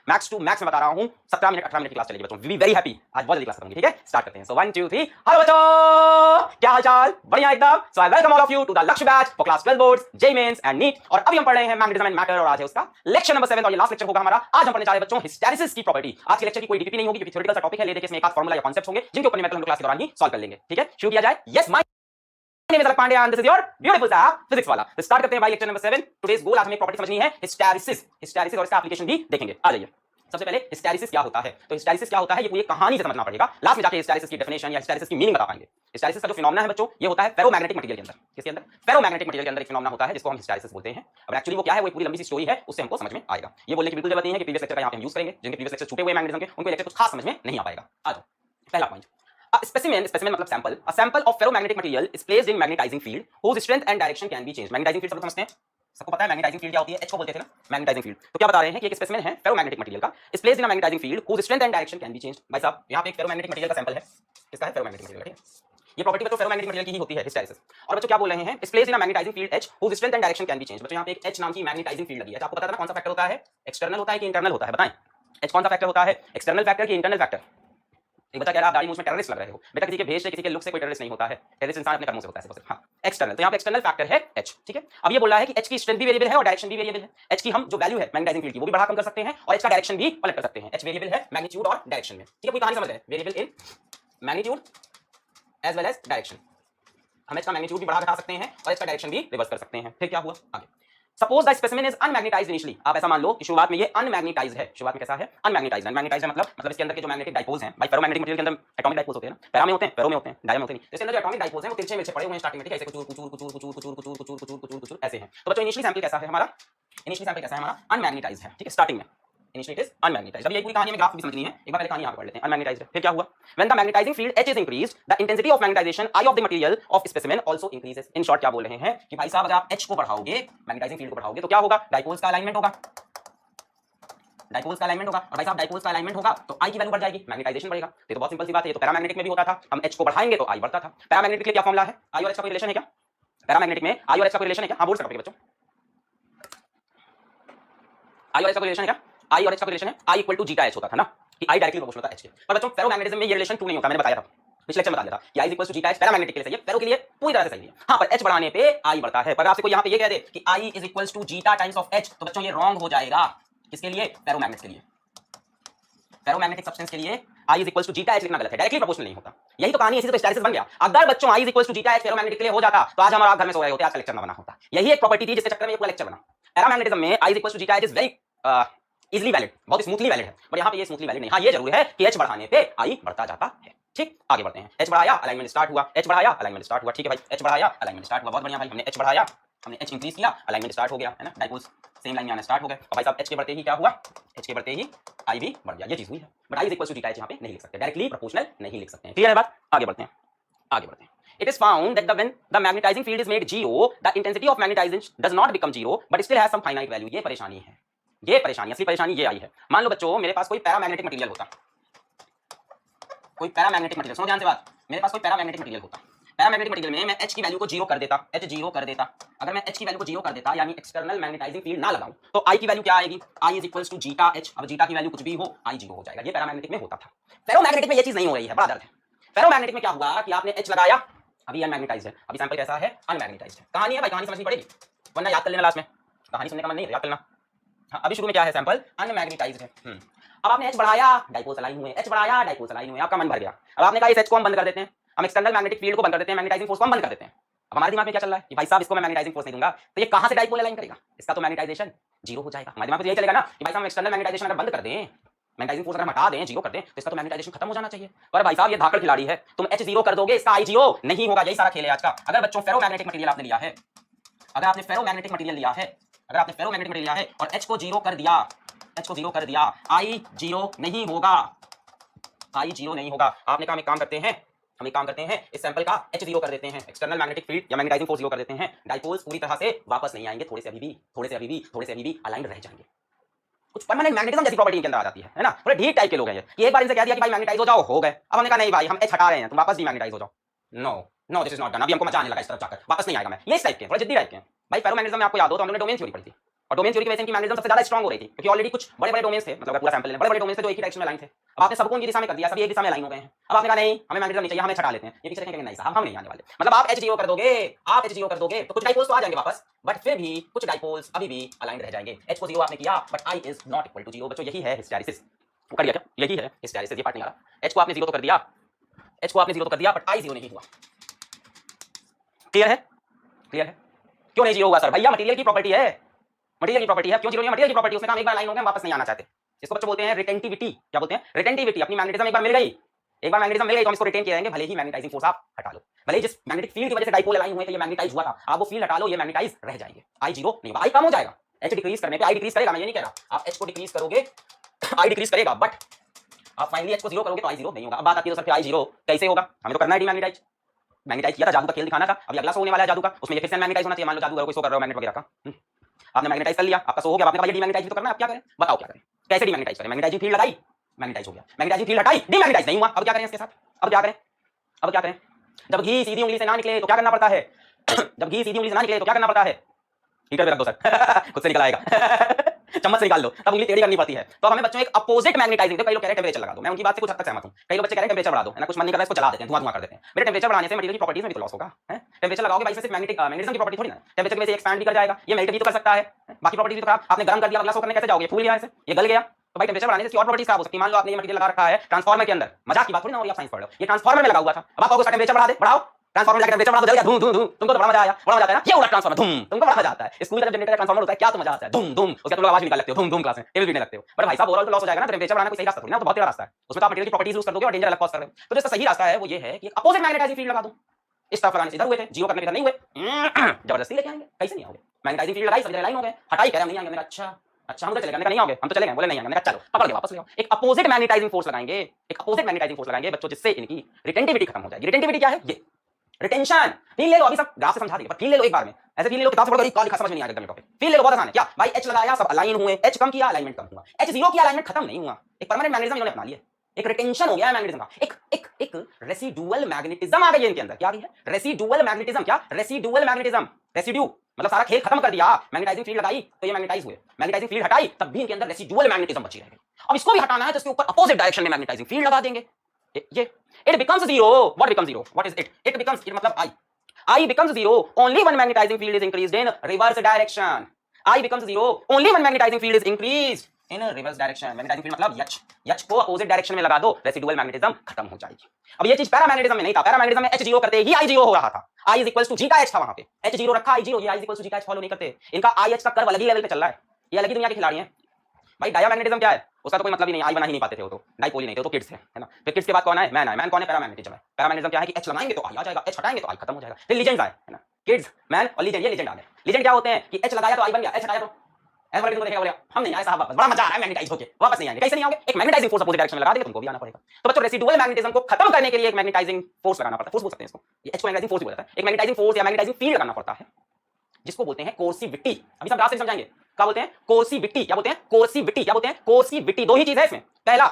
Max to max मैं बता रहा हूं 17 मिनट 18 मिनट की क्लास चलेगी बच्चों, वी वेरी हैप्पी, आज बहुत जल्दी क्लास खत्म होगी। ठीक है, स्टार्ट करते हैं। सो 1 2 3 हेलो बच्चों, क्या हाल चाल? बढ़िया एकदम। So I welcome all of you to the Lakshya batch for class 12 boards, JEE mains and NEET. और अभी हम पढ़ रहे हैं मैग्नेटिज्म एंड मैटर और आज है उसका लेक्चर नंबर 7 और ये लास्ट लेक्चर होगा हमारा। आज हम पढ़ने जा रहे हैं बच्चों हिस्टैरिसीस की प्रॉपर्टी। आज के लेक्चर की कोई डीपीपी नहीं होगी क्योंकि थ्योरेटिकल सा टॉपिक है, लेकिन इसमें एक आध फार्मूला या कांसेप्ट्स होंगे जिनके ऊपर मैं क्लास के दौरान ही सॉल्व कर लेंगे। ठीक है, शुरू किया जाए। Yes my name is Alak Pandya and this is your beautiful सा फिजिक्स वाला। तो स्टार्ट करते हैं भाई लेक्चर नंबर 7। टुडेस गोल आज हमें प्रॉपर्टी समझनी है हिस्टैरिसीस। हिस्टैरिसीस और इसका एप्लीकेशन भी देखेंगे। आ जाइए। सबसे पहले हिस्टैरिसीस क्या होता है, तो हिस्टैरिसीस क्या होता है ये पूरी कहानी से समझना पड़ेगा। लास्ट में जाके हिस्टैरिसीस की डेफिनेशन या हिस्टैरिसीस की मीनिंग बता पाएंगे। हिस्टैरिसीस का जो फिनोमेना है बच्चों ये होता है फेरोमैग्नेटिक मटेरियल के अंदर। किसके अंदर? फेरोमैग्नेटिक मटेरियल के अंदर एक फिनोमेना होता है जिसको हम हिस्टैरिसीस बोलते हैं। अब एक्चुअली वो क्या है, वो पूरी लंबी सी स्टोरी है, उससे हमको समझ में आएगा। ये बोलने की बिल्कुल जरूरत नहीं है कि प्रीवियस लेक्चर का यहां पे हम यूज करेंगे। जिनके प्रीवियस लेक्चर छूटे हुए मैग्नेटिज्म के उनको लेक्चर कुछ खास समझ में नहीं आ पाएगा। आ जाओ पहला पॉइंट। A specimen मतलब sample, a sample of ferromagnetic material is placed in magnetizing field whose strength and direction can be changed। Magnetising field सब लोग समझते हैं, सबको पता है मैग्नेटाइजिंग फील्ड क्या होती है, एच को बोलते थे ना मैग्नेटाइजिंग फील्ड। तो क्या बता रहे हैं कि एक स्पेसिमेन है फेरोमैग्नेटिक मटेरियल का, is placed in a magnetizing field whose strength and direction can be changed। भाई साहब यहाँ पे एक फेरोमैग्नेटिक मटेरियल का सैंपल है, किसका है? Ferromagnetic material. ठीक है, ये प्रॉपर्टी बच्चों फेरोमैग्नेटिक मटेरियल की ही होती है हिस्टैरिसीस। और बच्चों क्या बोल रहे हैं, is placed in a magnetizing field H whose strength and direction can be changed। बच्चों यहाँ पे एक H नाम की मैग्नेटाइजिंग फील्ड लगी है। आपको पता था ना कौन सा फैक्टर होता है, एक्सटर्नल होता है कि इंटरनल होता है? बताएं, H कौन सा फैक्टर होता है, एक्सटर्नल फैक्टर कि इंटरनल फैक्टर? एक बच्चा कह रहा है आप दाढ़ी मूंछ में टेररिस्ट लग रहे हो। बेटा किसी के भेष से किसी के लुक से कोई टेररिस्ट नहीं होता है, टेररिस्ट इंसान अपने कर्मों से होता है। हाँ, एक्सटर्नल। तो यहाँ पे एक्सटर्नल फैक्टर है H। ठीक है, अब ये बोल रहा है कि H की स्ट्रेंथ भी वेरिएबल है और डायरेक्शन भी वेरिएबल है। H की हम जो वैल्यू है मैग्नेटाइजिंग फील्ड की वो भी बढ़ा कम कर सकते हैं और H का डायरेक्शन भी पलट कर सकते हैं। H वेरिएबल है मैग्नीट्यूड और डायरेक्शन में। ठीक है, पूरी कहानी समझ रहे हैं, variable in magnitude as well as direction. हम H का मैग्नीट्यूड भी बढ़ा घटा सकते हैं और H का डायरेक्शन भी रिवर्स कर सकते हैं। फिर क्या हुआ आगे? Suppose the specimen is unmagnetized initially. आप ऐसा मान लो कि शुरुआत में ये अनमैग्नेटाइज्ड है। शुरुआत में कैसा है? अनमैग्नेटाइज्ड। अनमैग्नेटाइज्ड है मतलब इसके अंदर के जो मैग्नेटिक डाइपोल्स हैं, भाई फेरोमैग्नेटिक मटेरियल के अंदर एटॉमिक डाइपोल्स होते हैं ना, पैरा में होते हैं, फेरो में होते हैं, डाया में होते नहीं। इसके अंदर जो एटॉमिक डाइपोल्स हैं वो तिरछे मिर्चे पड़े हुए हैं स्टार्टिंग में। ठीक है, ऐसे कुचूर कुचूर कुचूर कुचूर कुचूर कुचूर कुचूर कुचूर कुचूर कुचूर ऐसे हैं। तो बच्चों इनिशियली सैंपल कैसा है हमारा? इनिशियली सैंपल कैसा है हमारा? अनमैग्नेटाइज्ड है। ठीक है, स्टार्टिंग में इनिशियली इट इज अनमैग्नेटाइज्ड। अब ये पूरी कहानी में ग्राफ भी समझनी है, एक बार पहले कहानी यहां पे पढ़ लेते हैं। अनमैग्नेटाइज्ड है, फिर क्या हुआ? When the magnetising field H is increased the intensity of magnetisation I of the material of specimen also increases. In short क्या बोल रहे हैं कि भाई साहब अगर आप H को बढ़ाओगे, मैग्नेटाइजिंग फील्ड को बढ़ाओगे तो क्या होगा? डाइपोल्स का अलाइनमेंट होगा, डाइपोल्स का अलाइनमेंट होगा। और भाई साहब डाइपोल्स का अलाइनमेंट होगा तो I की वैल्यू बढ़ जाएगी, मैग्नेटाइजेशन बढ़ेगा। ये तो बहुत सिंपल सी बात है, ये तो पैरामैग्नेटिक में भी होता था। हम H को बढ़ाएंगे तो I बढ़ता था। पैरामैग्नेटिक के लिए क्या फॉर्मूला है? I और H का कोई रिलेशन है क्या? पैरामैग्नेटिक में I और H का कोई रिलेशन है क्या? हां, बोर्ड से बच्चों I और H का कोई रिलेशन है क्या? I और H का कोई रिलेशन है, I equal to zeta H होता था ना कि I डायरेक्टली प्रोपोर्शनल होता है H के। पर बच्चों फेरोमैग्नेटिज्म में ये रिलेशन ट्रू नहीं होता, मैंने बताया था पिछले लेक्चर में बता दिया था कि I equal to zeta H paramagnetic के लिए सही है, फेरो के लिए पूरी तरह से सही है। हां, पर H बढ़ाने पे I बढ़ता है। पर आपसे कोई यहां पे ये कह दे कि I is equal to zeta times of H तो बच्चों ये रॉन्ग हो जाएगा। किसके लिए? फेरोमैग्नेट्स के लिए। फेरोमैग्नेटिक सब्सटेंस के लिए I is equal to zeta H लिखना गलत है, डायरेक्टली प्रोपोर्शनल नहीं होता। यही तो कहानी है, इसी तो हिस्टैरिसीस बन गया। अगर बच्चों I is equal to zeta H ferromagnetic के लिए हो जाता तो आज हमारा घर में सो रहे होते, आज का लेक्चर ना बना होता। यही एक प्रॉपर्टी थी जिसके चक्कर में ये पूरा लेक्चर बना। पैरामैग्नेटिज्म में I is equal to zeta H is very easily valid, बहुत स्मूथली वैलिड है, बट यहाँ पे ये स्मूथली वैलिड नहीं। हाँ, ये जरूर है कि H बढ़ाने पे I बढ़ता जाता है। ठीक, आगे बढ़ते हैं। H बढ़ाया, अलाइनमेंट स्टार्ट हुआ, H बढ़ाया, अलाइनमेंट स्टार्ट हुआ। ठीक है भाई, H बढ़ाया, अलाइनमेंट स्टार्ट हुआ, बहुत बढ़िया भाई। हमने H बढ़ाया, हमने H इंक्रीज किया, अलाइनमेंट स्टार्ट हो गया, है ना, डाइपोल्स सेम लाइन में आना स्टार्ट हो गए। और भाई साहब H के बढ़ते ही क्या हुआ? H के बढ़ते ही I भी बढ़ गया, ये चीज हुई है। But I is equal to zeta H यहाँ पे नहीं लिख सकते, डायरेक्टली प्रोपोर्शनल नहीं लिख सकते हैं। क्लियर है बात? आगे बढ़ते हैं, आगे बढ़ते हैं। It is found that when the magnetizing field is made zero, the intensity of magnetization does not become zero, but still has some finite value। ये परेशानी है, ये परेशानी, असली परेशानी ये आई है। मान लो बच्चों मेरे पास कोई पैरामैग्नेटिक मटेरियल होता, कोई पैरामैग्नेटिक मटेरियल, सुनो ध्यान से बात, मेरे पास कोई पैरामैग्नेटिक मटेरियल होता। पैरामैग्नेटिक मटेरियल में मैं H की वैल्यू को जीरो कर देता, H जीरो कर देता। अगर मैं H की वैल्यू को जीरो कर देता यानी एक्सटर्नल मैग्नेटाइजिंग फील्ड ना लगाऊं तो I की वैल्यू क्या आएगी? I is equals to zeta H। अब जीटा की वैल्यू कुछ भी हो I जीरो हो जाएगा। ये पैरामैग्नेटिक में होता था। फेरोमैग्नेटिक में ये चीज नहीं हो रही है, बड़ा दर्द है। फेरोमैग्नेटिक में क्या हुआ कि आपने H लगाया, अभी अनमैग्नेटाइज्ड है, अभी सैंपल कैसा है? अनमैग्नेटाइज्ड है। कहानी है भाई, कहानी समझनी पड़ेगी वरना याद कर लेना लास्ट में। कहानी सुनने का मन नहीं है, याद करना। हाँ, अभी शुरू में क्या है? सैंपल अनमैग्नेटाइज्ड है। अब आपने H बढ़ाया, डाइपोल्स अलाइन हुए, H बढ़ाया, डाइपोल्स अलाइन हुए, आपका मन भर गया। अब आपने कहा इस H को हम बंद कर देते हैं, हम एक्सटर्नल मैग्नेटिक फील्ड को बंद कर देते हैं, मैग्नेटाइजिंग फोर्स को हम बंद कर देते हैं। अब हमारे दिमाग में क्या चल रहा है कि भाई साहब इसको मैं मैग्नेटाइजिंग फोर्स नहीं दूंगा तो ये कहां से डाइपोल अलाइन करेगा? इसका तो मैग्नेटाइजेशन जीरो हो जाएगा। हमारे दिमाग में यही चलेगा ना कि भाई साहब एक्सटर्नल मैग्नेटाइजेशन अगर बंद कर दें, मैग्नेटाइजिंग फोर्स अगर हटा दें, जीरो कर दें तो इसका तो मैग्नेटाइजेशन खत्म हो जाना चाहिए। पर भाई साहब ये धाकड़ खिलाड़ी है, तुम H जीरो कर दोगे, इसका I जीरो नहीं होगा। यही सारा खेल है आज का। अगर बच्चों फेरोमैग्नेटिक मटेरियल आपने लिया है, अगर आपने फेरोमैग्नेटिक मटेरियल लिया है, अगर आपने फेरोमैग्नेटिक मटेरियल लिया है और H को जीरो कर दिया, H को जीरो कर दिया, I जीरो नहीं होगा, I जीरो नहीं होगा। आपने कहा हम एक काम करते हैं, हम एक काम करते हैं, इस सैंपल का H जीरो कर देते हैं, एक्सटर्नल मैग्नेटिक फील्ड या मैग्नेटाइजिंग फोर्स जीरो कर देते हैं, डाइपोल्स पूरी तरह से वापस नहीं आएंगे, थोड़े से अभी भी, थोड़े से अभी भी, थोड़े से अभी भी अलाइन रह जाएंगे। कुछ परमानेंट मैग्नेटिज्म जैसी प्रॉपर्टी इनके अंदर आ जाती है ना। थोड़े ढीठ टाइप के लोग हैं ये, कि एक बार इनसे कह दिया कि भाई मैग्नेटाइज हो जाओ, हो गए। अब हमने कहा नहीं भाई, हम H हटा रहे हैं, तुम वापस डीमैग्नेटाइज हो जाओ। No no, this is not done. अभी हमको मजा आने लगा इस तरफ जाकर, वापस नहीं आएगा मैं। ये इस टाइप के, थोड़ा जिद्दी टाइप के भाई। फेरोमैग्नेटिज्म में आपको याद हो तो हमने डोमेन थ्योरी पढ़ी थी। और डोमेन थ्योरी की वजह से इनकी मैग्नेटिज्म सबसे ज्यादा स्ट्रांग हो रही थी, क्योंकि ऑलरेडी कुछ बड़े बड़े डोमेन्स थे, मतलब पूरा सैंपल लेना, बड़े बड़े डोमेन्स थे जो एक ही डायरेक्शन में लाइन थे। अब आपने सबको उनकी दिशा में कर दिया, सभी एक दिशा में लाइन हो गए हैं। अब आपने कहा नहीं हमें मैग्नेटिज्म नहीं चाहिए, हमें छटा लेते हैं। ये पीछे कहेंगे नहीं साहब हम नहीं आने वाले, मतलब आप H0 कर दोगे, आप H0 कर दोगे तो कुछ डाइपोल्स तो आ जाएंगे वापस, बट फिर भी कुछ डाइपोल्स अभी भी अलाइंड रह जाएंगे। H को 0 आपने किया but I is not equal to 0। बच्चों यही है हिस्टैरिसीस, कर दिया क्या? यही है हिस्टैरिसीस, ये पार्ट नहीं आ रहा। H को आपने 0 तो कर दिया, H को आपने 0 तो कर दिया बट I 0 नहीं हुआ। क्लियर है? क्लियर है? क्यों नहीं 0 हुआ सर? भैया मटेरियल की प्रॉपर्टी है, मटेरियल की प्रॉपर्टी है। क्यों 0 नहीं? मटेरियल की प्रॉपर्टी, उसने कहा एक बार लाइन हो गए वापस नहीं आना चाहते। इसको बच्चों बोलते हैं रिटेंटिविटी। क्या बोलते हैं? रिटेंटिविटी। अपनी मैग्नेटिज्म एक बार मिल गई, एक बार मैग्नेटिज्म मिल गई तो हम इसको रिटेन किए रहेंगे, भले ही मैग्नेटाइजिंग फोर्स आप हटा लो, भले ही जिस मैग्नेटिक फील्ड की वजह से डाइपोल अलाइन हुए थे, ये मैग्नेटाइज हुआ था, आप वो फील्ड हटा लो, ये मैग्नेटाइज रह जाएंगे। I 0 नहीं होगा, I कम हो जाएगा। H डिक्रीज करने पे I डिक्रीज करेगा, मैं ये नहीं कह रहा। आप H को डिक्रीज करोगे I डिक्रीज करेगा, बट आप फाइनली H को 0 करोगे तो I 0 नहीं होगा। अब बात आती है तो सर I 0 कैसे होगा? हमें तो करना है डीमैग्नेटाइज। मैग्नेटाइज किया था, जादू का खेल दिखाना था, अभी अगला शो होने वाला है जादू का, उसमें ये फिर से मैग्नेटाइज होना चाहिए। मान लो जादू कोई शो कर रहे हो मैग्नेट वगैरह का, आपने मैग्नेटाइज कर लिया, आपका शो हो गया, आपने कहा ये डीमैग्नेटाइज भी तो करना है, अब क्या करें? बताओ क्या करें? कैसे डीमैग्नेटाइज करें? मैग्नेटाइजिंग फील्ड लगाई, मैग्नेटाइज हो गया, मैग्नेटाइजिंग फील्ड हटाई, डीमैग्नेटाइज नहीं हुआ। अब क्या करें इसके साथ? अब क्या करें? अब क्या करें? जब घी सीधी उंगली से ना निकले तो क्या करना पड़ता है? जब घी सीधी उंगली से ना निकले तो क्या करना पड़ता है? हीटर पे रख दो सर खुद से निकल आएगा चम्मच से निकाल लो, तब उंगली टेढ़ी करनी पड़ती है। तो अब हमें बच्चों एक अपोजिट मैग्नेटाइजिंग, कई लोग कह रहे हैं टेंपरेचर लगा दो, मैं उनकी बात से कुछ हद तक सहमत हूं। कई लोग बच्चे कह रहे हैं टेंपरेचर बढ़ा दो, है ना, कुछ मन नहीं कर रहा है इसको जला देते हैं, धुआं धुआं कर देते हैं। मेरे टेंपरेचर बढ़ाने से मटेरियल की प्रॉपर्टीज में भी तो लॉस होगा, है? टेंपरेचर लगाओगे भाई, सिर्फ मैग्नेटिज्म की प्रॉपर्टी थोड़ी ना, टेंपरेचर की वजह से एक्सपैंड भी कर जाएगा, ये मेल्ट भी तो कर सकता है, बाकी प्रॉपर्टीज भी तो खराब। आपने गर्म कर दिया, अगला शो करने कैसे जाओगे? फूल गया ऐसे, ये गल गया, तो भाई टेंपरेचर बढ़ाने से और प्रॉपर्टीज खराब हो सकती है। मान लो आपने ये मटेरियल लगा रखा है ट्रांसफार्मर के अंदर, मजाक की बात थोड़ी ना हो रही, आप साइंस पढ़ रहे हो, ये ट्रांसफार्मर में लगा हुआ था, अब आप कहोगे उसका टेंपरेचर बढ़ा दे, बढ़ाओ, ट्रांसफार्मर लगा टेंपरेचर बढ़ा दो, जल गया, धूम धूम धूम, तुमको तो बड़ा मजा आया, बड़ा मजा आता है ना, ये उड़ा ट्रांसफार्मर धूम, तुमको बड़ा मजा आता है। स्कूल का जब जनरेटर का ट्रांसफार्मर होता है क्या तो मजा आता है, धूम धूम, उसका तुम लोग आवाज निकाल लगते हो, धूम धूम क्लास में टेबल पीटने लगते हो। पर भाई साहब ओवरऑल तो लॉस हो जाएगा ना, टेंपरेचर बढ़ाना कोई सही रास्ता थोड़ी ना, तो बहुत टेढ़ा रास्ता है, उसमें तो आप मटेरियल की प्रॉपर्टीज यूज कर दोगे और डेंजर अलग कॉज कर रहे हो। तो जो सही रास्ता है वो ये है कि अपोजिट मैग्नेटाइजिंग फील्ड लगा दो। इस तरफ लगाने से इधर हुए थे, 0 करने के इधर नहीं हुए, जबरदस्ती लेके आएंगे, कैसे नहीं आओगे? मैग्नेटाइजिंग फील्ड लगाई, सब जगह लाइन हो गए, हटाई, कह रहे नहीं आएंगे, मैंने अच्छा अच्छा हम तो चले गए, नहीं आओगे, हम तो चले गए, बोले नहीं आएंगे, मैंने कहा चलो पकड़ के वापस ले आओ। एक अपोजिट मैग्नेटाइजिंग फोर्स लगाएंगे, एक अपोजिट मैग्नेटाइजिंग फोर्स लगाएंगे बच्चों, जिससे इनकी रिटेंटिविटी खत्म हो जाएगी। रिटेंटिविटी क्या है? ये रिटेंशन। फील ले लो, अभी सब ग्राफ से समझा देंगे, पर फील ले लो एक बार में, ऐसे फील ले लो, किताब से पढ़ कर लिखा समझ में नहीं आएगा टॉपिक। फील ले लो, बहुत आसान है। क्या भाई H लगाया, सब अलाइन हुए, H कम किया, अलाइनमेंट कम हुआ, H 0 किया, अलाइनमेंट खत्म नहीं हुआ, एक परमानेंट मैग्नेटिज्म इन्होंने अपना लिया, एक रिटेंशन हो गया है मैग्नेटिज्म का, एक रेसिडुअल मैग्नेटिज्म आ गई है इनके अंदर। क्या आ गई है? Residual magnetism. क्या? रेसिडुअल मैग्नेटिज्म, रेसिड्यू मतलब सारा खेल खत्म कर दिया। मैग्नेटाइजिंग फील्ड लगाई तो ये मैग्नेटाइज हुए, मैग्नेटाइजिंग फील्ड हटाई तब भी इनके अंदर रेसिडुअल मैग्नेटिज्म बची रहेगी। अब इसको भी हटाना है तो इसके ऊपर अपोजिट डायरेक्शन में मैग्नेटाइजिंग फील्ड लगा देंगे, ये it becomes 0। What becomes 0? What is it? It becomes, it मतलब I becomes 0 only when magnetizing field is increased in reverse direction. I becomes 0 only when magnetizing field is increased in reverse direction. Magnetizing field मतलब H को opposite direction में लगा दो, residual magnetism खत्म हो जाएगी। अब ये चीज पैरामैग्नेटिज्म में नहीं था, पैरामैग्नेटिज्म में H 0 करते ही I 0 हो रहा था, I is equals to G का H था वहां पे, H 0 रखा I 0, ये I is equals to G का H फॉलो नहीं करते, इनका I H का कर्व अलग ही लेवल पे चल रहा है, ये अलग ही दुनिया के खिलाड़ी हैं भाई। डायमैग्नेटिज्म क्या है? उसका तो कोई मतलब ही नहीं, आई बना ही नहीं पाते थे वो, तो डाइपोल ही नहीं थे, तो किड्स है ना। फिर किड्स के बाद कौन है? मैन है। मैन कौन है? पैरामैग्नेटिज्म है। पैरामैग्नेटिज्म क्या है कि H लगाएंगे तो आई आ जाएगा, H हटाएंगे तो आई खत्म हो जाएगा। फिर लीजेंड्स आए, है ना, किड्स, मैन और लीजेंड, ये लीजेंड आ गए। लीजेंड क्या होते हैं कि H लगाया तो आई बन गया, H हटाया तो एवरीथिंग को देखेगा, बोलेगा हम नहीं आए साहब, वापस बड़ा मजा आ रहा है मैग्नेटाइज होके, वापस नहीं आएंगे। कैसे नहीं आओगे? एक मैग्नेटाइजिंग फोर्स अपोजिट डायरेक्शन में लगा देंगे, तुमको भी आना पड़ेगा। तो बच्चों रेसिडुअल मैग्नेटिज्म को खत्म करने के लिए एक मैग्नेटाइजिंग फोर्स लगाना पड़ता है, फोर्स बोल सकते हैं इसको, ये H को मैग्नेटाइजिंग फोर्स बोला जाता है। एक मैग्नेटाइजिंग फोर्स या मैग्नेटाइजिंग फील्ड लगाना पड़ता है, जिसको बोलते हैं कोर्सिविटी। अभी सब ग्राफ से समझाएंगे क्या बोलते हैं कोर्सिविटी। क्या बोलते हैं कोर्सिविटी? क्या बोलते हैं कोर्सिविटी? दो ही चीज है इसमें, पहला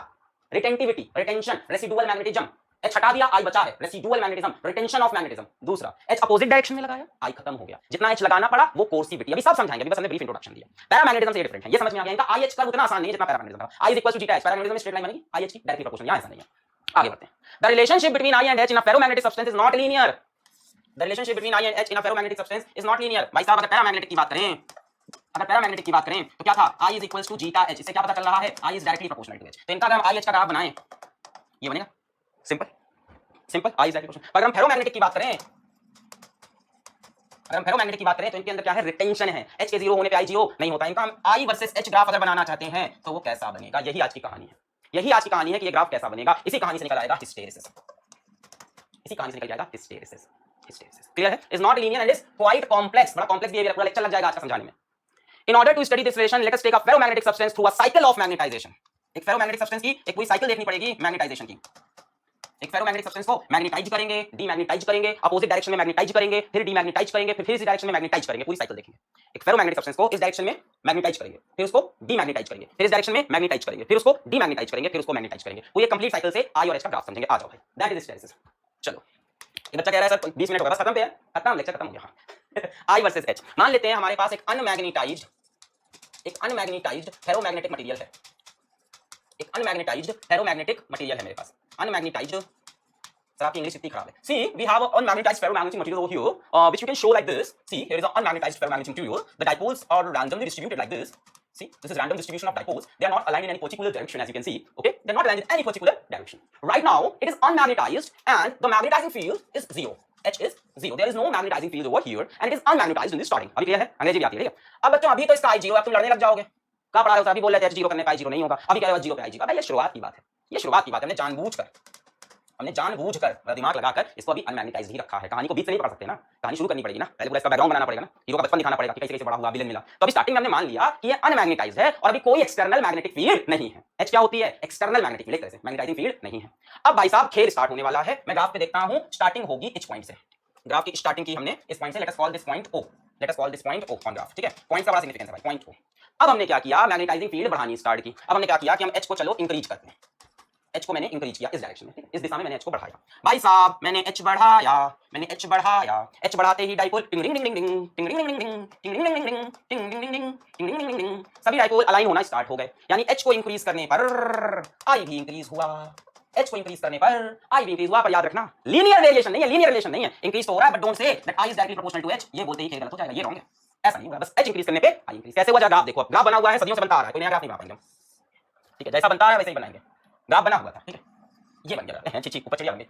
retentivity, retention, residual magnetism, H हटा दिया I बचा है, residual magnetism, retention of magnetism. दूसरा H अपोजिट डायरेक्शन में लगाया, I खत्म हो गया, जितना H लगाना पड़ा वो कोर्सिविटी। अभी सब समझाएंगे, अभी बस हमने ब्रीफ इंट्रोडक्शन दिया। पैरामैग्नेटिज्म से डिफरेंट है, ये समझ में आ गया इनका। I H कर्व उतना आसान नहीं है जितना पैरामैग्नेटिज्म का। I is equal to G का H, पैरामैग्नेटिज्म में स्ट्रेट लाइन बनेगी, I H की डायरेक्टली प्रोपोर्शनल, यहां ऐसा नहीं है। आगे बढ़ते हैं। The relationship between I and H in a ferromagnetic substance is not linear. The relationship between I and H in a ferromagnetic substance is not linear. भाई साहब अगर पैरामैग्नेटिक की बात करें, अगर पैरामैग्नेटिक की बात करें तो क्या था? I is equals to G का H, इससे क्या पता चल रहा है? I is directly proportional to H। तो इनका अगर हम I H का ग्राफ बनाएं, ये बनेगा simple simple, I is directly proportional। अगर हम फेरोमैग्नेटिक की बात करें, अगर हम फेरोमैग्नेटिक की बात करें तो इनके अंदर क्या है? रिटेंशन है। H के 0 होने पे I 0 नहीं होता। इनका हम I वर्सेस H ग्राफ अगर बनाना चाहते हैं तो वो कैसा बनेगा? यही आज की कहानी है, यही आज की कहानी है कि ये ग्राफ कैसा बनेगा। इसी कहानी से निकल आएगा हिस्टेरिसिस, इसी कहानी से निकल जाएगा हिस्टेरिसिस। क्लियर है? Is not linear and is quite complex, बड़ा कॉम्प्लेक्स बिहेवियर, पूरा लेक्चर लग जाएगा आज का समझाने में। In order to study this relation let us take a ferromagnetic substance through a cycle of magnetization. एक फेरोमैग्नेटिक सब्सटेंस की एक पूरी साइकिल देखनी पड़ेगी मैग्नेटाइजेशन की। एक फेरोमैग्नेटिक सब्सटेंस को मैग्नेटाइज करेंगे, डीमैग्नेटाइज करेंगे, अपोजिट डायरेक्शन में मैग्नेटाइज करेंगे, फिर डीमैग्नेटाइज करेंगे, फिर इस डायरेक्शन में मैग्नेटाइज करेंगे, पूरी साइकिल देखेंगे। एक फेरोमैग्नेटिक सब्सटेंस को इस डायरेक्शन में मैग्नेटाइज करेंगे, फिर उसको डीमैग्नेटाइज करेंगे, फिर इस डायरेक्शन में मैग्नेटाइज करेंगे, फिर उसको डीमैग्नेटाइज करेंगे, फिर उसको मैग्नेटाइज करेंगे। पूरी कंप्लीट साइकिल से I और H का ग्राफ समझेंगे। आ जाओ भाई, दैट इज हिस्टेरिसिस। चलो, ये बच्चा कह रहा है सर 20 मिनट होगा, बस खत्म पे है, खत्म, लेक्चर खत्म हो गया। I वर्सेस H मान लेते हैं हमारे पास एक अनमैग्नेटाइज्ड एक अनमैग्नेटाइज्ड फेरोमैग्नेटिक मटेरियल है, एक अनमैग्नेटाइज्ड फेरोमैग्नेटिक मटेरियल है मेरे पास, अनमैग्नेटाइज्ड। सर आपकी इंग्लिश इतनी खराब है। See we have a unmagnetized ferromagnetic material over here, which you can show like this. See, here is an unmagnetized ferromagnetic material. The dipoles are randomly distributed like this. See, this is random distribution of dipoles. They are not aligned in any particular direction, as you can see. Okay, they are not aligned in any particular direction. Right now, it is unmagnetized, and the magnetizing field is zero. H is zero. There is no magnetizing field over here, and it is unmagnetized in the starting. अभी clear है? अंग्रेजी भी आती है, ठीक है? अब बच्चों अभी तो इसका I जीरो, अब तुम लड़ने लग जाओगे। कहाँ पढ़ा रहे हो? अभी बोल रहे थे H जीरो करने पे I जीरो नहीं होगा, अभी कह रहे हो H जीरो पे I जीरो। अबे ये शुरुआत की बात है, ये शुरुआत की बात है। हमने जानबूझकर दिमाग लगाकर इसको अभी अनमैग्नेटाइज्ड ही रखा है। कहानी को बीच से नहीं पढ़ सकते ना, कहानी शुरू करनी पड़ेगी ना, पहले पूरा इसका बैकग्राउंड बनाना पड़ेगा ना, हीरो का बचपन दिखाना पड़ेगा कि कैसे कैसे बड़ा हुआ, विलेन मिला। तो अभी स्टार्टिंग में हमने मान लिया कि ये अनमैग्नेटाइज्ड है और अभी कोई एक्सटर्नल मैग्नेटिक फील्ड नहीं है। एच क्या होती है? एक्सटर्नल मैग्नेटिक फील्ड, एक तरह से मैग्नेटाइजिंग फील्ड नहीं है। अब भाई साहब खेल स्टार्ट होने वाला है। मैं ग्राफ पे देखता हूं, स्टार्टिंग होगी इस पॉइंट से, ग्राफ की स्टार्टिंग की हमने इस पॉइंट से। Let us call this point O, let us call this point O on graph, ठीक है? पॉइंट का बड़ा सिग्निफिकेंस है भाई, पॉइंट O। अब हमने क्या किया? मैग्नेटाइजिंग फील्ड बढ़ानी स्टार्ट की। अब हमने क्या किया कि हम H को चलो इंक्रीज करते हैं। H को मैंने इंक्रीज किया इस डायरेक्शन में, इस दिशा में मैंने H को बढ़ाया। भाई साहब मैंने H बढ़ाया, मैंने H बढ़ाया। H बढ़ाते ही डाइपोल टिंग डिंग डिंग डिंग टिंग डिंग डिंग डिंग टिंग डिंग डिंग डिंग टिंग डिंग डिंग डिंग टिंग डिंग डिंग डिंग, सभी डाइपोल अलाइन होना स्टार्ट हो गए। यानी H को इंक्रीज करने पर I भी इंक्रीज हुआ, H को इंक्रीज करने पर I भी इंक्रीज हुआ। पर याद रखना लीनियर वेरिएशन नहीं है, लीनियर रिलेशन नहीं है। इंक्रीज तो हो रहा है but don't say that I is directly proportional to H, ये बोलते ही खेल गलत हो जाएगा, ये रॉन्ग है। ऐसा नहीं होगा, बस H इंक्रीज करने पे I इंक्रीज। कैसे हुआ? ग्राफ देखो, ग्राफ बना हुआ है, सदियों से बनता आ रहा है, कोई नया ग्राफ नहीं बना पाएंगे, ठीक है? जैसा बनता है वैसे ही बनाएंगे। ग्राफ बना हुआ था, ठीक है? ये बन गया, चिची ऊपर चढ़िया होंगे,